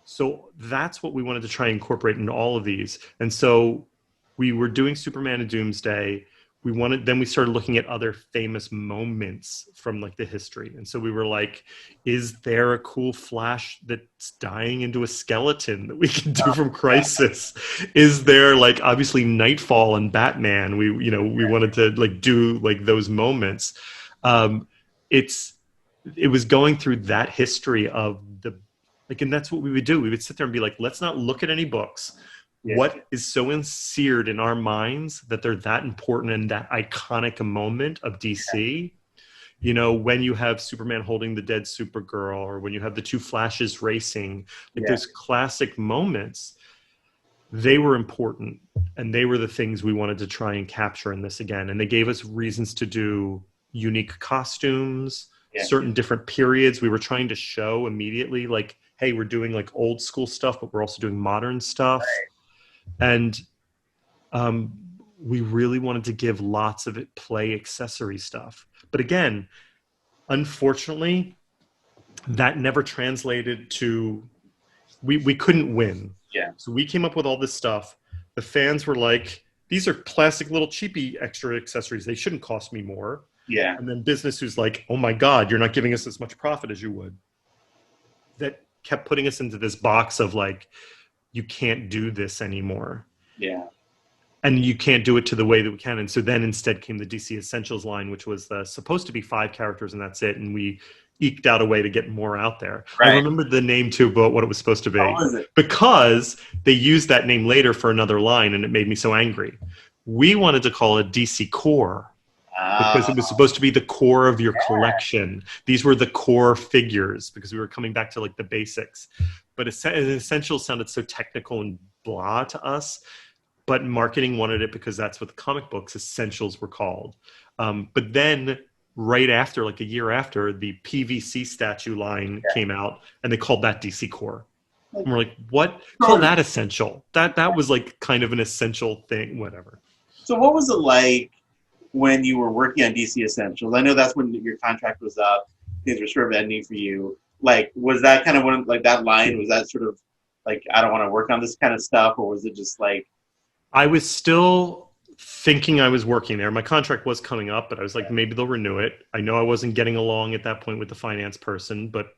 So that's what we wanted to try and incorporate into all of these. And so we were doing Superman and Doomsday. Then we started looking at other famous moments from like the history. And so we were like, is there a cool Flash that's dying into a skeleton that we can do from Crisis? Is there like obviously Nightfall and Batman? We wanted to like do like those moments. It was going through that history of and that's what we would do. We would sit there and be like, let's not look at any books. What is so seared in our minds that they're that important and that iconic moment of DC? You know, when you have Superman holding the dead Supergirl or when you have the two Flashes racing, like those classic moments, they were important and they were the things we wanted to try and capture in this again. And they gave us reasons to do unique costumes, certain different periods. We were trying to show immediately, like, hey, we're doing like old school stuff, but we're also doing modern stuff. And we really wanted to give lots of it play accessory stuff. But again, unfortunately, that never translated to, we couldn't win. Yeah. So we came up with all this stuff. The fans were like, these are plastic little cheapy extra accessories. They shouldn't cost me more. Yeah. And then business who's like, oh my God, you're not giving us as much profit as you would. That kept putting us into this box of like, you can't do this anymore. Yeah. And you can't do it to the way that we can. And so then instead came the DC Essentials line, which was supposed to be 5 characters and that's it. And we eked out a way to get more out there. Right. I remember the name too, but what it was supposed to be. What was it? Because they used that name later for another line and it made me so angry. We wanted to call it DC Core. Because it was supposed to be the core of your collection. These were the core figures because we were coming back to like the basics. But Essentials sounded so technical and blah to us. But marketing wanted it because that's what the comic books Essentials were called. But then right after, like a year after, the PVC statue line came out and they called that DC Core. And we're like, what? Call that Essential. That was like kind of an essential thing, whatever. So what was it like when you were working on DC Essentials? I know that's when your contract was up. Things were sort of ending for you. Like, was that kind of when, like that line, was that sort of like, I don't want to work on this kind of stuff? Or was it just like... I was still thinking I was working there. My contract was coming up, but I was like, maybe they'll renew it. I know I wasn't getting along at that point with the finance person, but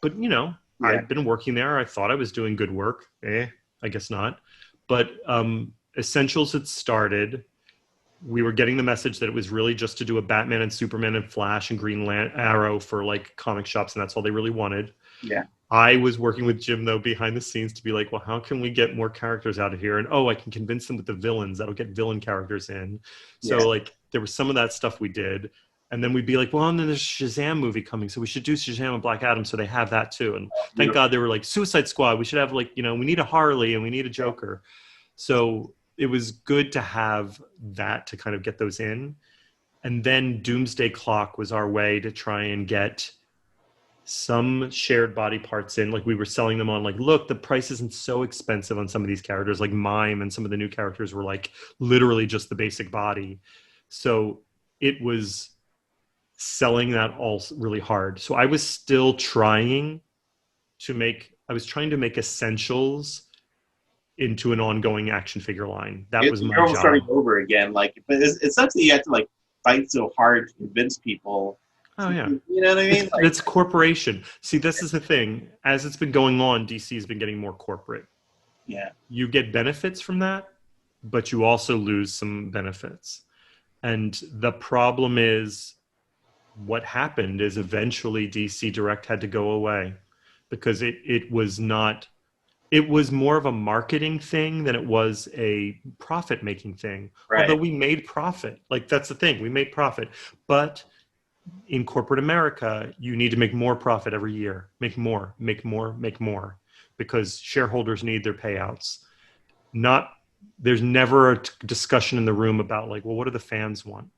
you know, I'd been working there. I thought I was doing good work. I guess not. But Essentials had started. We were getting the message that it was really just to do a Batman and Superman and Flash and Green Arrow for like comic shops, and that's all they really wanted. Yeah. I was working with Jim though behind the scenes to be like, well, how can we get more characters out of here? And I can convince them with the villains. That'll get villain characters in. So like there was some of that stuff we did. And then we'd be like, well, and then there's a Shazam movie coming, so we should do Shazam and Black Adam, so they have that too. And thank God they were like, Suicide Squad, we should have like, you know, we need a Harley and we need a Joker. So it was good to have that to kind of get those in. And then Doomsday Clock was our way to try and get some shared body parts in. Like we were selling them on like, look, the price isn't so expensive on some of these characters, like Mime, and some of the new characters were like literally just the basic body. So it was selling that all really hard. So I was still trying to make Essentials into an ongoing action figure line. That was my job. You're starting over again. Like, but it sucks that you have to like fight so hard to convince people. Oh yeah, you know what I mean? It's corporation. See, this is the thing. As it's been going on, DC has been getting more corporate. Yeah, you get benefits from that, but you also lose some benefits. And the problem is, what happened is eventually DC Direct had to go away because it was not. It was more of a marketing thing than it was a profit-making thing. Right. Although we made profit. Like, that's the thing. We made profit. But in corporate America, you need to make more profit every year. Make more. Because shareholders need their payouts. There's never a discussion in the room about, like, well, what do the fans want?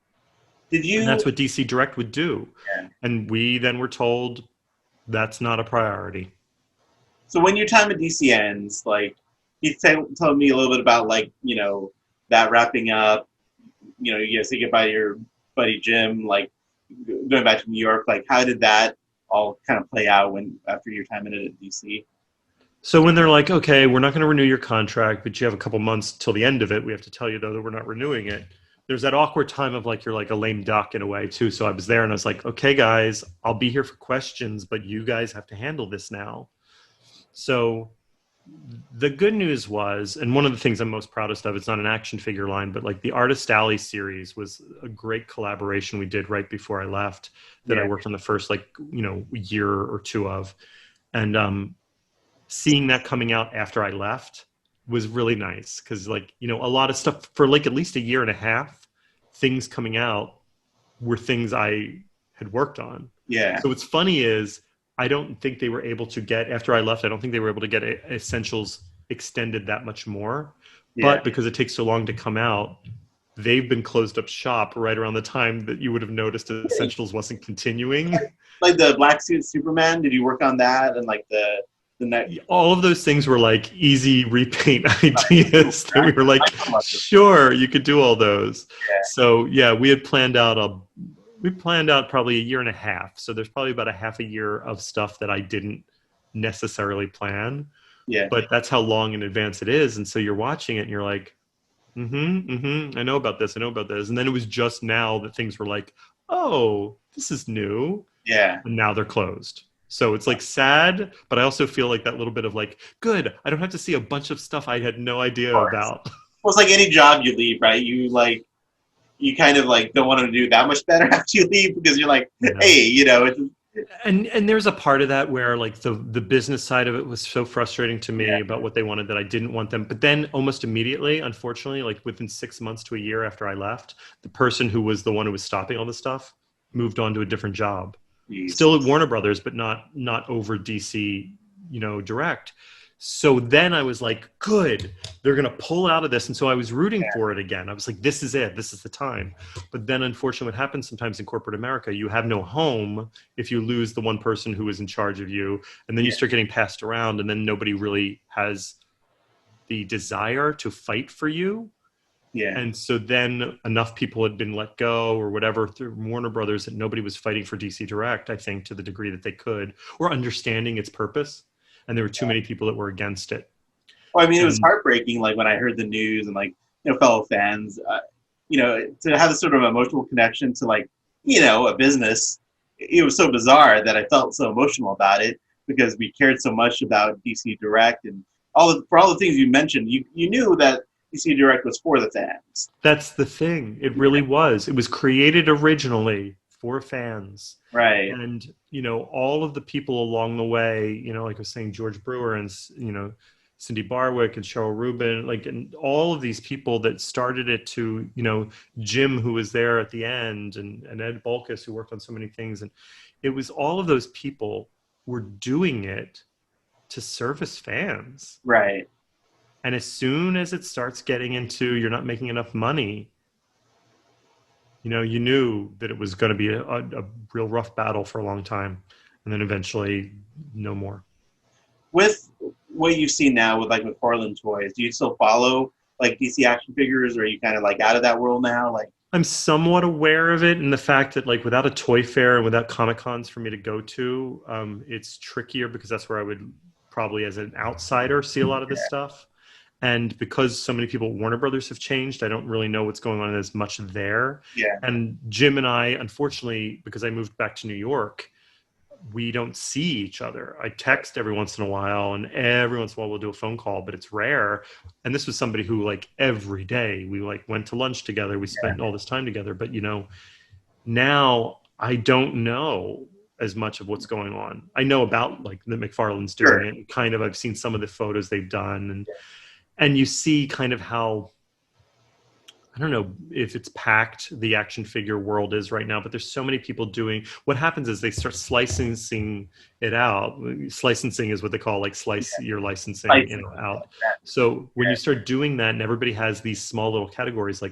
And that's what DC Direct would do. Yeah. And we then were told that's not a priority. So when your time at DC ends, like, you tell me a little bit about, like, you know, that wrapping up, you know, you say goodbye to your buddy Jim, like, going back to New York, like, how did that all kind of play out after your time in it at DC? So when they're like, okay, we're not going to renew your contract, but you have a couple months till the end of it. We have to tell you, though, that we're not renewing it. There's that awkward time of like, you're like a lame duck in a way, too. So I was there and I was like, okay, guys, I'll be here for questions, but you guys have to handle this now. So the good news was, and one of the things I'm most proudest of, it's not an action figure line, but like the Artist Alley series was a great collaboration we did right before I left that I worked on the first, like, you know, year or two of. And seeing that coming out after I left was really nice because, like, you know, a lot of stuff for like at least a year and a half, things coming out were things I had worked on. Yeah. So what's funny is, I don't think they were able to get, after I left, I don't think they were able to get Essentials extended that much more. Yeah. But because it takes so long to come out, they've been closed up shop right around the time that you would have noticed that Essentials wasn't continuing. Like the Black Suit Superman, did you work on that? And like the all of those things were like easy repaint ideas that we were like, sure, you could do all those. Yeah. So yeah, we planned out probably a year and a half. So there's probably about a half a year of stuff that I didn't necessarily plan. Yeah. But that's how long in advance it is. And so you're watching it and you're like, I know about this. I know about this. And then it was just now that things were like, oh, this is new. Yeah. And now they're closed. So it's like sad, but I also feel like that little bit of like, good, I don't have to see a bunch of stuff I had no idea about. Well, it's like any job you leave, right? You kind of like don't want to do that much better after you leave because you're like, hey, you know. And there's a part of that where like the business side of it was so frustrating to me about what they wanted that I didn't want them. But then almost immediately, unfortunately, like within 6 months to a year after I left, the person who was the one who was stopping all this stuff moved on to a different job. Jeez. Still at Warner Brothers, but not over DC, direct. So then I was like, good, they're going to pull out of this. And so I was rooting for it again. I was like, this is it. This is the time. But then unfortunately what happens sometimes in corporate America, you have no home if you lose the one person who is in charge of you. And then you start getting passed around and then nobody really has the desire to fight for you. Yeah. And so then enough people had been let go or whatever through Warner Brothers that nobody was fighting for DC Direct, I think, to the degree that they could, or understanding its purpose. And there were too many people that were against it. Well, I mean, it was heartbreaking, like when I heard the news and like, fellow fans, to have this sort of emotional connection to like, a business. It was so bizarre that I felt so emotional about it because we cared so much about DC Direct and for all the things you mentioned. You knew that DC Direct was for the fans. That's the thing. It really was. It was created originally for fans. Right. And, all of the people along the way, like I was saying, George Brewer and, Cindy Barwick and Cheryl Rubin, and all of these people that started it to, Jim, who was there at the end, and Ed Bulkus, who worked on so many things. And it was all of those people were doing it to service fans. Right. And as soon as it starts getting into you're not making enough money, you knew that it was going to be a real rough battle for a long time. And then eventually, no more. With what you've seen now with McFarlane Toys, do you still follow DC action figures, or are you kind of out of that world now? I'm somewhat aware of it, and the fact that without a toy fair and without Comic Cons for me to go to, it's trickier because that's where I would probably, as an outsider, see a lot of this stuff. And because so many people at Warner Brothers have changed, I don't really know what's going on as much there. Yeah. And Jim and I, unfortunately, because I moved back to New York, we don't see each other. I text every once in a while, and every once in a while we'll do a phone call, but it's rare. And this was somebody who every day we went to lunch together. We spent all this time together. But, now I don't know as much of what's going on. I know about that McFarlane's doing it. Kind of, I've seen some of the photos they've done, and you see kind of how, I don't know if it's packed the action figure world is right now, but there's so many people doing, what happens is they start licensing it out. Licensing is what they call slice your licensing out. So when you start doing that and everybody has these small little categories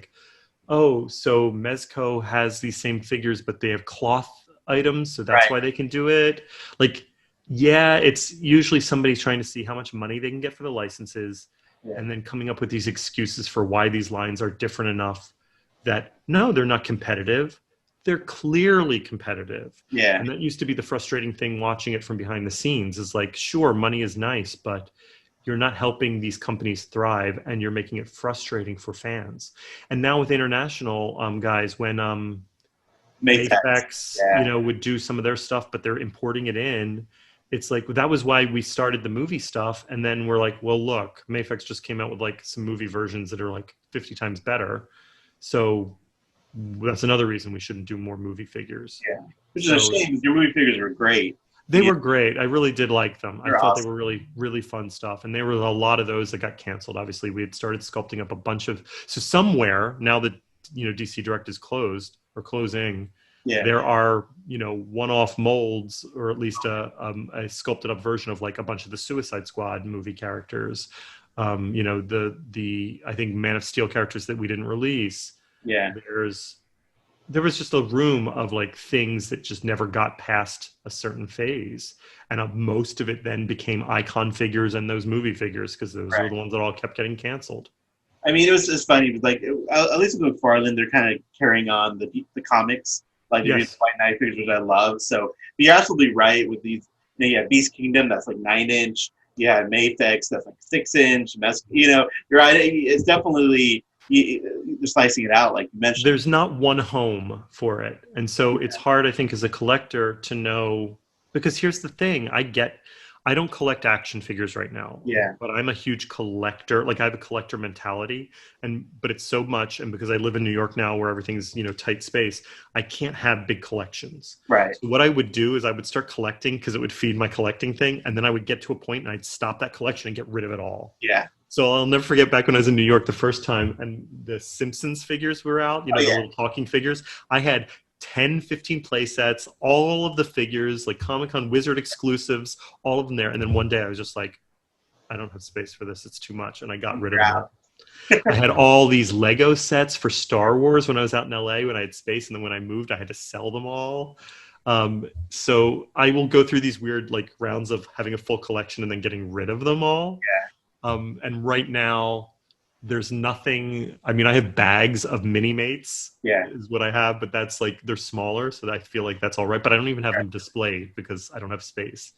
oh, so Mezco has these same figures, but they have cloth items. So that's why they can do it. It's usually somebody trying to see how much money they can get for the licenses. And then coming up with these excuses for why these lines are different enough that, no, they're not competitive. They're clearly competitive. Yeah. And that used to be the frustrating thing watching it from behind the scenes is sure, money is nice, but you're not helping these companies thrive and you're making it frustrating for fans. And now with international guys, when Mafex, would do some of their stuff, but they're importing it in, it's that was why we started the movie stuff. And then we're well, look, Mafex just came out with some movie versions that are 50 times better. So that's another reason we shouldn't do more movie figures. Yeah. Which is a shame because your movie figures were great. They were great. I really did like them. I thought awesome. They were really, really fun stuff. And there were a lot of those that got canceled. Obviously, we had started sculpting up a bunch of, so somewhere now that, DC Direct is closed or closing, there are, one-off molds, or at least a sculpted up version of a bunch of the Suicide Squad movie characters. The I think Man of Steel characters that we didn't release. Yeah. There's there was just a room of like things that just never got past a certain phase, and most of it then became icon figures and those movie figures because those were Right. the ones that all kept getting canceled. I mean, it was just funny. But like, at least with McFarlane, they're kind of carrying on the comics, like they're doing Yes, White Knight figures, which I love. So but you're absolutely right with these. You have Beast Kingdom, that's like 9 inch. You have Mayfix, that's like 6 inch. You're right. It's definitely they're slicing it out, like you mentioned. there's not one home for it, and so it's hard, I think, as a collector to know, because here's the thing. I don't collect action figures right now, Yeah. but I'm a huge collector. Like I have a collector mentality, but it's so much, and because I live in New York now where everything's, tight space, I can't have big collections. Right. So what I would do is I would start collecting because it would feed my collecting thing, and then I would get to a point and I'd stop that collection and get rid of it all. Yeah. So I'll never forget back when I was in New York the first time and the Simpsons figures were out, Oh the yeah. little talking figures. I had 10, 15 play sets, all of the figures, like Comic-Con Wizard exclusives, all of them there. And then one day I was just like, I don't have space for this. It's too much. And I got rid of them all. I had all these Lego sets for Star Wars when I was out in LA when I had space. And then when I moved, I had to sell them all. So I will go through these weird like rounds of having a full collection and then getting rid of them all. Yeah. And right now, there's nothing. I mean, I have bags of mini mates. Yeah. Is what I have, but that's like they're smaller, so I feel like that's all right. But I don't even have them displayed because I don't have space.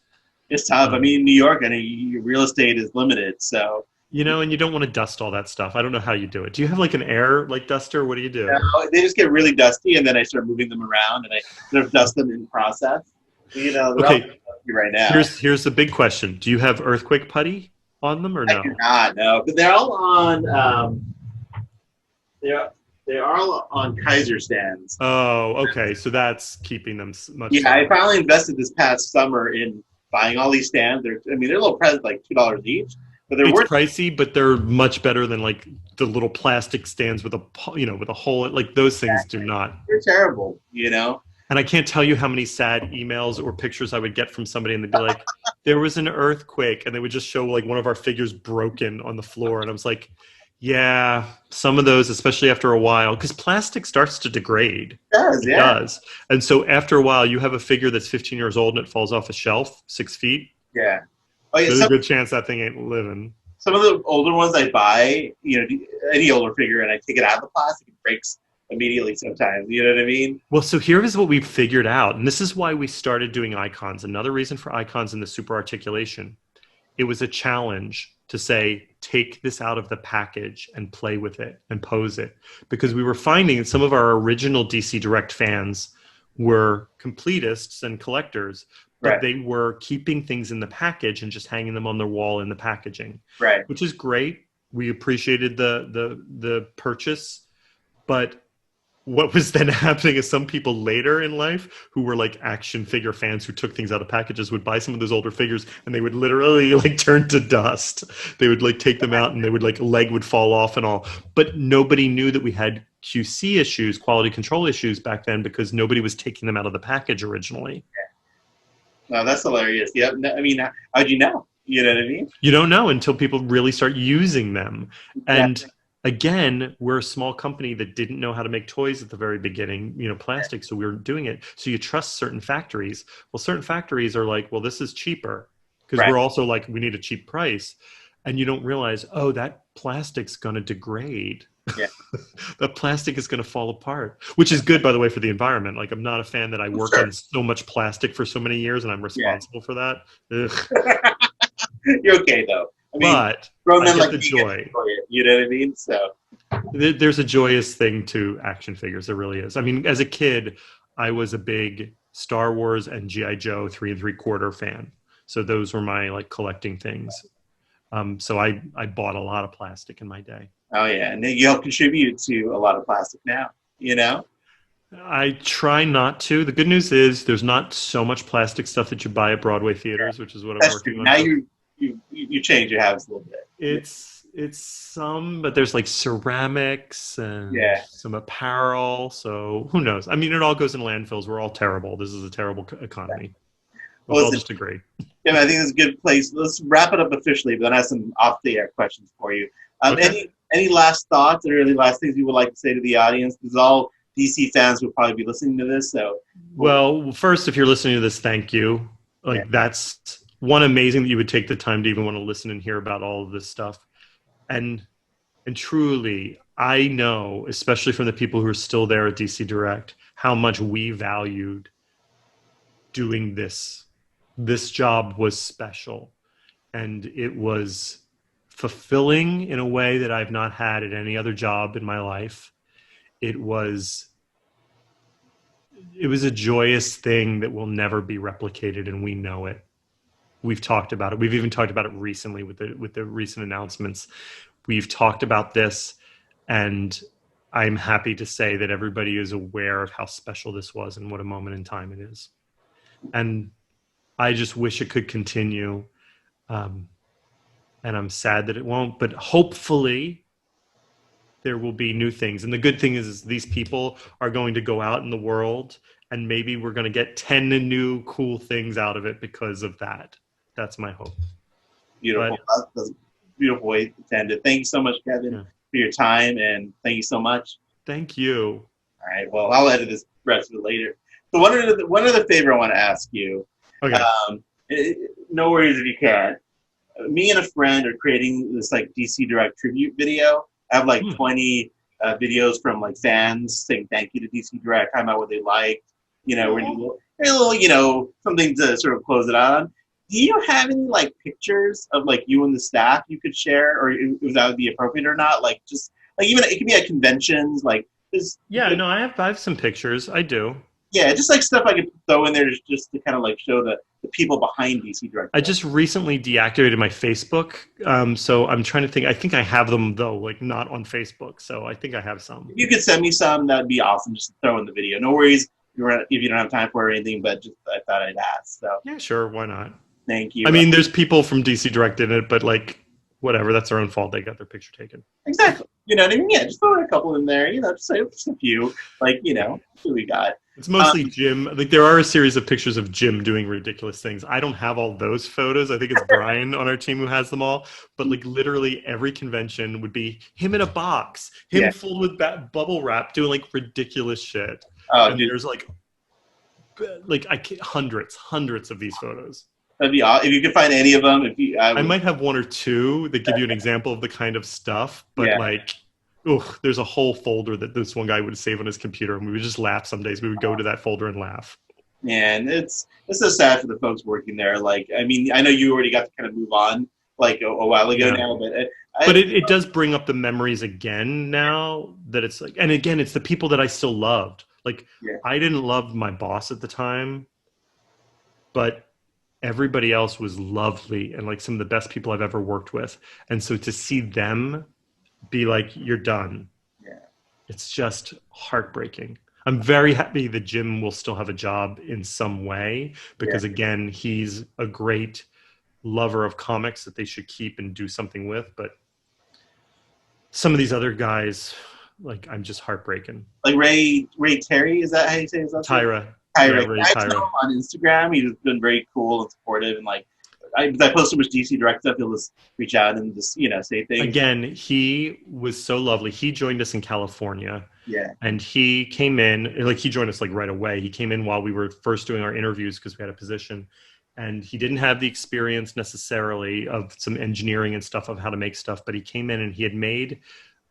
It's tough. I mean, New York, I mean, your real estate is limited, so. And you don't want to dust all that stuff. I don't know how you do it. Do you have like an air like duster? What do you do? No, they just get really dusty, and then I start moving them around, and I sort of dust them in process. They're all Okay. dusty right now. Here's the big question: do you have earthquake putty on them or no? I do not know, but they're all on. They're all on Kaiser stands. Oh, okay. So that's keeping them much. Yeah, I finally invested this past summer in buying all these stands. They're a little present, like $2 each, but they're worth. Pricey, but they're much better than like the little plastic stands with a hole. Like those things do not. They're terrible, And I can't tell you how many sad emails or pictures I would get from somebody, and they'd be like, "There was an earthquake," and they would just show like one of our figures broken on the floor, and I was like, "Yeah, some of those, especially after a while, because plastic starts to degrade. It does, and so after a while, you have a figure that's 15 years old and it falls off a shelf 6 feet. Yeah. Oh yeah. There's a good chance that thing ain't living. Some of the older ones I buy, any older figure, and I take it out of the plastic, it breaks immediately sometimes. You know what I mean? Well, so here is what we've figured out, and this is why we started doing icons. Another reason for icons in the super articulation. It was a challenge to say, take this out of the package and play with it and pose it. Because we were finding that some of our original DC Direct fans were completists and collectors, but they were keeping things in the package and just hanging them on their wall in the packaging. Right. Which is great. We appreciated the purchase, but what was then happening is some people later in life who were like action figure fans who took things out of packages would buy some of those older figures and they would literally like turn to dust. They would like take them out and they would like leg would fall off and all. But nobody knew that we had QC issues, quality control issues back then because nobody was taking them out of the package originally. No, that's hilarious. Yeah, I mean, how'd you know? You know what I mean? You don't know until people really start using them. And again, we're a small company that didn't know how to make toys at the very beginning, plastic. So we were doing it. So you trust certain factories. Well, certain factories are like, well, this is cheaper because we're also like, we need a cheap price. And you don't realize, oh, that plastic's going to degrade. Yeah. That plastic is going to fall apart, which is good, by the way, for the environment. Like, I'm not a fan that I work on so much plastic for so many years and I'm responsible for that. You're okay, though. I mean, but grown men I get like the joy. It, you know what I mean? So there's a joyous thing to action figures. There really is. I mean, as a kid, I was a big Star Wars and G.I. Joe 3 3/4 fan. So those were my like collecting things. So I bought a lot of plastic in my day. Oh yeah, and you help contribute to a lot of plastic now. I try not to. The good news is there's not so much plastic stuff that you buy at Broadway theaters, which is what I'm working on. Now you change your habits a little bit. It's some, but there's like ceramics and some apparel. So who knows? I mean, it all goes in landfills. We're all terrible. This is a terrible economy. We'll all just agree. Yeah, I think it's a good place. Let's wrap it up officially, but then I have some off-the-air questions for you. Any last thoughts or any last things you would like to say to the audience? This is all DC fans would probably be listening to this. So, well, first, if you're listening to this, thank you. Like that's one, amazing that you would take the time to even want to listen and hear about all of this stuff. And truly, I know, especially from the people who are still there at DC Direct, how much we valued doing this. This job was special, and it was fulfilling in a way that I've not had at any other job in my life. It was a joyous thing that will never be replicated, and we know it. We've talked about it. We've even talked about it recently with the recent announcements. We've talked about this, and I'm happy to say that everybody is aware of how special this was and what a moment in time it is. And I just wish it could continue. And I'm sad that it won't, but hopefully there will be new things. And the good thing is these people are going to go out in the world, and maybe we're going to get 10 new cool things out of it because of that. That's my hope. Beautiful. That's a beautiful way to end it. Thank you so much, Kevin, for your time, and thank you so much. Thank you. All right. Well, I'll edit this rest of it later. So one other favor I want to ask you. Okay. No worries if you can't. Me and a friend are creating this like DC Direct tribute video. I have like 20 videos from like fans saying thank you to DC Direct, talking about what they liked. You know, we're doing a little, something to sort of close it out on. Do you have any like pictures of like you and the staff you could share, or if that would be appropriate or not? Like just like even it could be at conventions, like just. Yeah, no, I have some pictures. I do. Yeah, just like stuff I could throw in there just to kind of like show the people behind DC Direct. I just recently deactivated my Facebook, so I'm trying to think. I think I have them though, like not on Facebook. So I think I have some. If you could send me some, that'd be awesome. Just to throw in the video. No worries if you don't have time for it or anything, but just I thought I'd ask. So yeah, sure, why not? Thank you. I mean, there's people from DC Direct in it, but like whatever, that's their own fault. They got their picture taken. Exactly. You know what I mean? Yeah, just throw a couple in there. You know, just a few. Like who we got. It's mostly Jim. Like there are a series of pictures of Jim doing ridiculous things. I don't have all those photos. I think it's Brian on our team who has them all. But like literally every convention would be him in a box, him filled with bubble wrap, doing like ridiculous shit. Oh, and dude. There's like hundreds of these photos. That'd be awesome. If you could find any of them, I might have one or two that give you an example of the kind of stuff. But there's a whole folder that this one guy would save on his computer, and we would just laugh some days. We would go to that folder and laugh. And it's so sad for the folks working there. Like, I mean, I know you already got to kind of move on like a while ago now, but it does bring up the memories again now that it's like, and again, it's the people that I still loved. Like, I didn't love my boss at the time, but everybody else was lovely and like some of the best people I've ever worked with. And so to see them be like, you're done. Yeah. It's just heartbreaking. I'm very happy that Jim will still have a job in some way because again, he's a great lover of comics that they should keep and do something with. But some of these other guys, like I'm just heartbreaking. Like Ray Terry, is that how you say his name? Tyra. Tyra. I know him on Instagram. He's been very cool and supportive, and like I post so much DC Direct stuff, he'll just reach out and just say things. Again, he was so lovely. He joined us in California. Yeah. And he came in, like he joined us like right away. He came in while we were first doing our interviews because we had a position. And he didn't have the experience necessarily of some engineering and stuff of how to make stuff, but he came in and he had made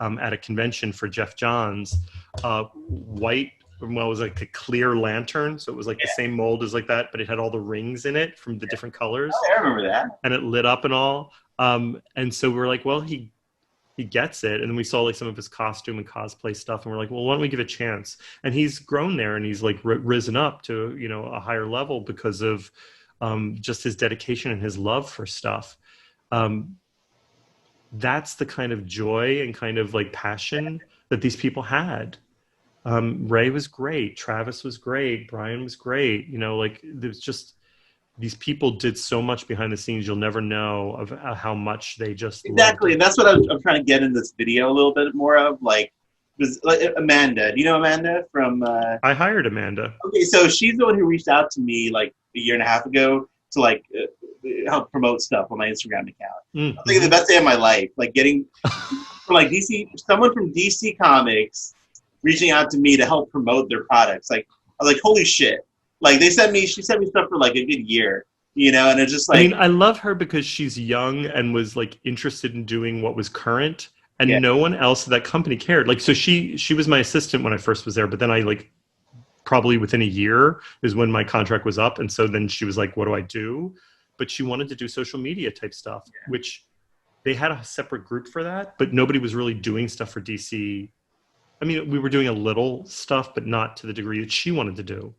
at a convention for Jeff Johns white, well, it was like a clear lantern. So it was like the same mold as like that, but it had all the rings in it from the different colors. Oh, I remember that. And it lit up and all. And so we were like, well, he gets it. And then we saw like some of his costume and cosplay stuff. And we're like, well, why don't we give it a chance? And he's grown there and he's like risen up to, a higher level because of just his dedication and his love for stuff. That's the kind of joy and kind of like passion that these people had. Ray was great. Travis was great. Brian was great. Like there's just, these people did so much behind the scenes. You'll never know of how much they just exactly. And that's what I'm trying to get in this video a little bit more of. Like Amanda. Do you know Amanda from? I hired Amanda. Okay, so she's the one who reached out to me like a year and a half ago to like help promote stuff on my Instagram account. Mm-hmm. I think the best day of my life, like getting from like someone from DC Comics reaching out to me to help promote their products. Like, I was like, holy shit. Like, she sent me stuff for like a good year, you know, and it's just like. I mean, I love her because she's young and was like interested in doing what was current, and no one else at that company cared. Like, so she was my assistant when I first was there, but then I like probably within a year is when my contract was up. And so then she was like, what do I do? But she wanted to do social media type stuff, which they had a separate group for that, but nobody was really doing stuff for DC. I mean, we were doing a little stuff, but not to the degree that she wanted to do.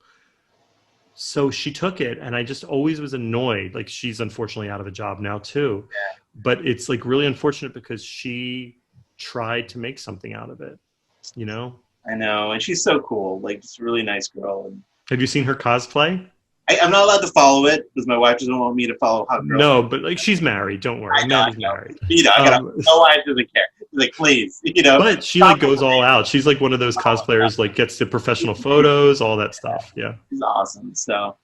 So she took it, and I just always was annoyed. Like, she's unfortunately out of a job now too. But it's like really unfortunate because she tried to make something out of it, you know? I know, and she's so cool. Like, just a really nice girl. And have you seen her cosplay? I'm not allowed to follow it because my wife doesn't want me to follow hot girls. No, but like, she's married. Don't worry. Maddie's married. You know, my wife doesn't care. She's like, please, you know. But she like goes all out. She's like one of those cosplayers, like gets to professional photos, all that stuff. Yeah. She's awesome. So,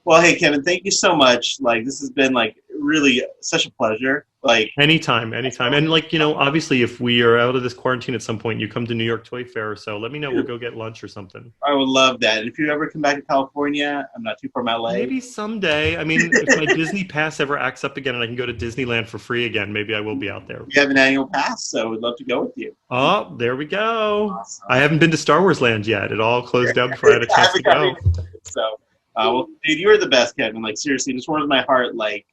well, hey, Kevin, thank you so much. Like, this has been like really such a pleasure. Like, anytime. And like, you know, obviously if we are out of this quarantine at some point, you come to New York Toy Fair, so let me know. We'll go get lunch or something. I would love that. If you ever come back to California, I'm not too far from LA. Maybe someday. I mean, if my Disney pass ever acts up again and I can go to Disneyland for free again, maybe I will be out there. You have an annual pass, so we'd love to go with you. Oh, there we go. Awesome. I haven't been to Star Wars Land yet. It all closed down before I had a chance to go. So, well, dude, you're the best, Kevin. Like, seriously, just warms my heart. Like,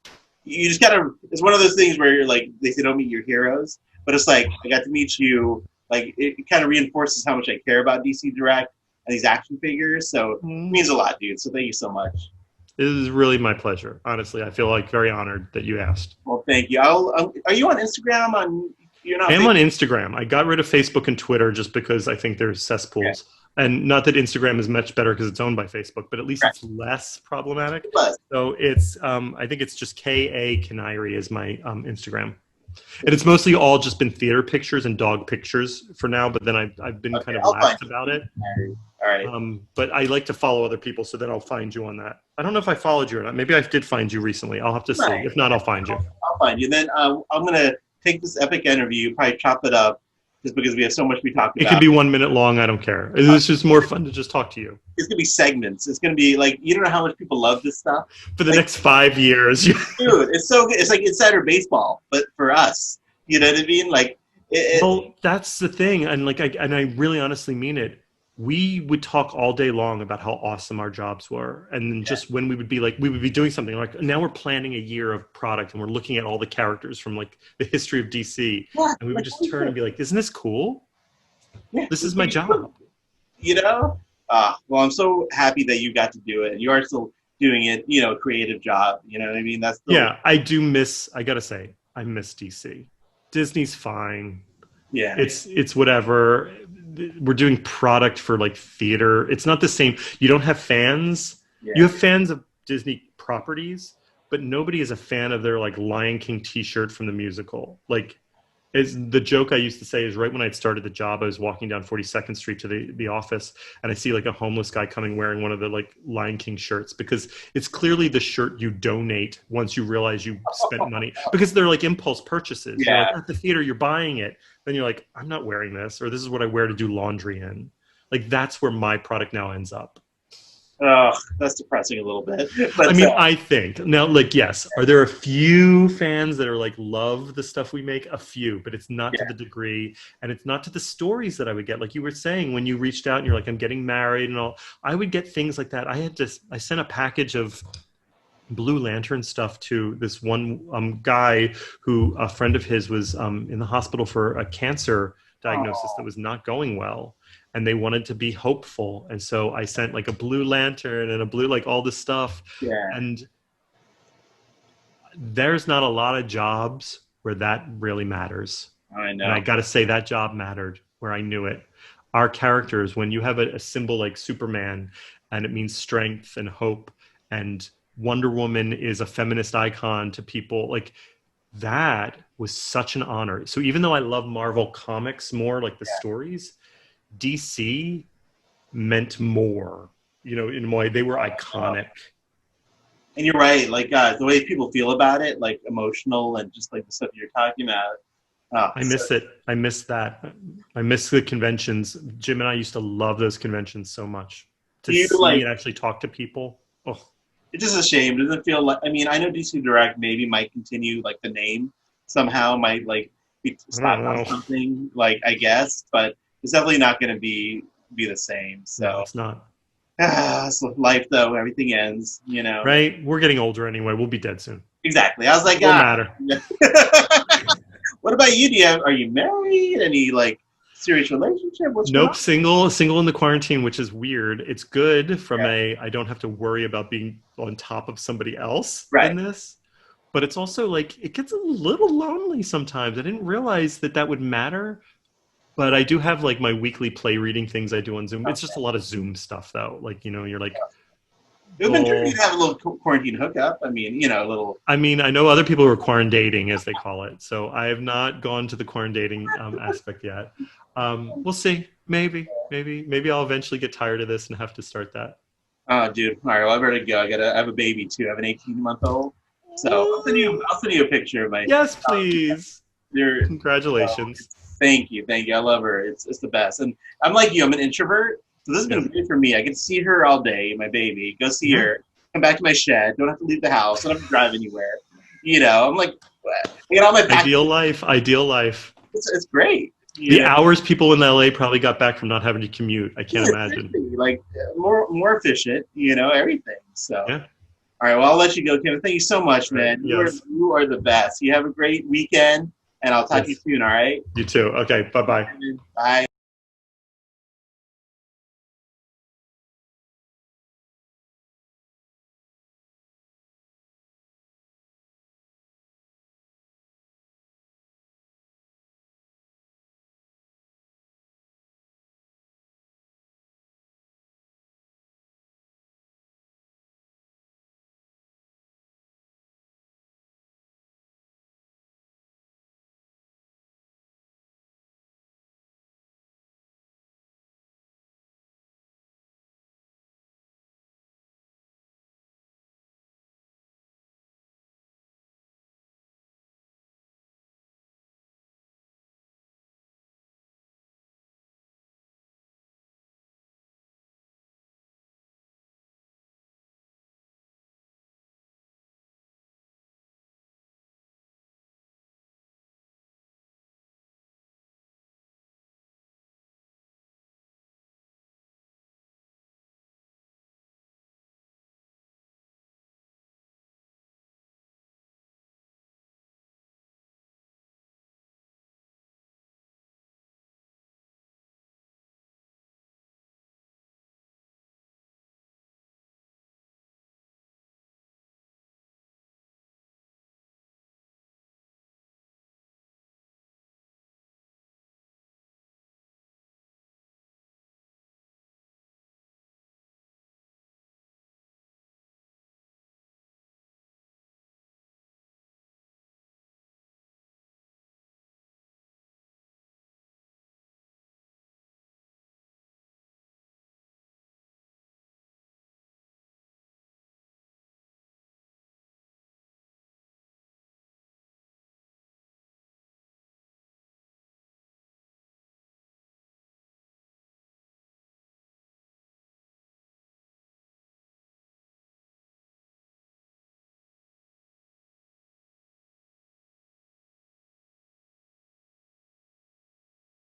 you just gotta, it's one of those things where you're like, they say don't meet your heroes, but it's like, I got to meet you. Like, it kind of reinforces how much I care about DC Direct and these action figures. So it means a lot, dude. So thank you so much. It is really my pleasure. Honestly, I feel like very honored that you asked. Well, thank you. Are you on Instagram? You're not. I am on Instagram. I got rid of Facebook and Twitter just because I think there's cesspools. Okay. And not that Instagram is much better because it's owned by Facebook, but at least it's less problematic. So it's, I think it's just K.A. Kiniry is my Instagram. And it's mostly all just been theater pictures and dog pictures for now, but then I've been kind of lax about it. All right. But I like to follow other people, so then I'll find you on that. I don't know if I followed you or not. Maybe I did find you recently. I'll have to see. If not, I'll find you. I'll find you. Then I'm going to take this epic interview, probably chop it up, just because we have so much we talked about. It could be 1 minute long. I don't care. It's just more fun to just talk to you. It's going to be segments. It's going to be like, you don't know how much people love this stuff. For the next 5 years. Dude, it's so good. It's like insider baseball, but for us. You know what I mean? Like, well, that's the thing. And like, I really honestly mean it. We would talk all day long about how awesome our jobs were. And then just when we would be doing something like, now we're planning a year of product and we're looking at all the characters from like the history of DC. Yeah, and we would just turn and be like, isn't this cool? Yeah, this is my job. You know? Well, I'm so happy that you got to do it. And you are still doing it, you know, a creative job. You know what I mean? I do miss, I got to say, I miss DC. Disney's fine. Yeah. It's whatever. We're doing product for like theater. It's not the same. You don't have fans. Yeah. You have fans of Disney properties, but nobody is a fan of their like Lion King t-shirt from the musical. Like, the joke I used to say is right when I'd started the job, I was walking down 42nd Street to the office, and I see like a homeless guy coming wearing one of the like Lion King shirts, because it's clearly the shirt you donate once you realize you spent money, because they're like impulse purchases. Yeah. You're like, at the theater, you're buying it. Then you're like, I'm not wearing this, or this is what I wear to do laundry in. Like, that's where my product now ends up. Oh, that's depressing a little bit. But, I mean, I think now, like, yes, are there a few fans that are like love the stuff we make? A few, but it's not to the degree, and it's not to the stories that I would get. Like you were saying, when you reached out and you're like, I'm getting married and all, I would get things like that. I sent a package of Blue Lantern stuff to this one guy who, a friend of his, was in the hospital for a cancer diagnosis that was not going well. And they wanted to be hopeful. And so I sent like a Blue Lantern and a blue, like all this stuff. Yeah. And there's not a lot of jobs where that really matters. I know. And I got to say that job mattered, where I knew it. Our characters, when you have a symbol like Superman, and it means strength and hope, and Wonder Woman is a feminist icon to people, like, that was such an honor. So even though I love Marvel comics more, like the stories, DC meant more, you know, in a way. They were iconic. And you're right, like the way people feel about it, like emotional and just like the stuff you're talking about, Oh, I miss it. I miss that. I miss the conventions. Jim and I used to love those conventions so much. To Do you see and actually talk to people. Oh, it's just a shame. It doesn't feel like. I mean, I know DC Direct maybe might continue, like the name somehow might like be I don't slapped on know. something, like I guess, but it's definitely not going to be the same. No, So, it's not. so life though, everything ends. You know. Right? We're getting older anyway. We'll be dead soon. Exactly. I was like, It won't matter. What about you? Are you married? Any like serious relationship? What's going Nope, on? single in the quarantine, which is weird. It's good from Yeah. I don't have to worry about being on top of somebody else in Right. this. But it's also like it gets a little lonely sometimes. I didn't realize that would matter. But I do have like my weekly play reading things I do on Zoom. It's just a lot of Zoom stuff though. Like, you're like, It would have been tricky well, to have a little quarantine hookup. I mean, a little. I mean, I know other people are quarantining, as they call it. So I have not gone to the quarantining aspect yet. We'll see. Maybe I'll eventually get tired of this and have to start that. Oh, dude. All right. Well, I better go. I have a baby too. I have an 18-month-old. So I'll send you a picture of my. Yes, please. Your. Congratulations. Thank you. I love her. It's the best. And I'm like you. I'm an introvert, so this has been great for me. I get to see her all day, my baby. Go see her. Come back to my shed. Don't have to leave the house. Don't have to drive anywhere. I'm like, I get all my Ideal life. It's great. The hours people in LA probably got back from not having to commute. I can't imagine. Like more efficient. Everything. So. Yeah. All right. Well, I'll let you go, Kim. Thank you so much, man. Yes. You are the best. You have a great weekend, and I'll talk to you soon. All right. You too. Okay. Bye-bye. Bye.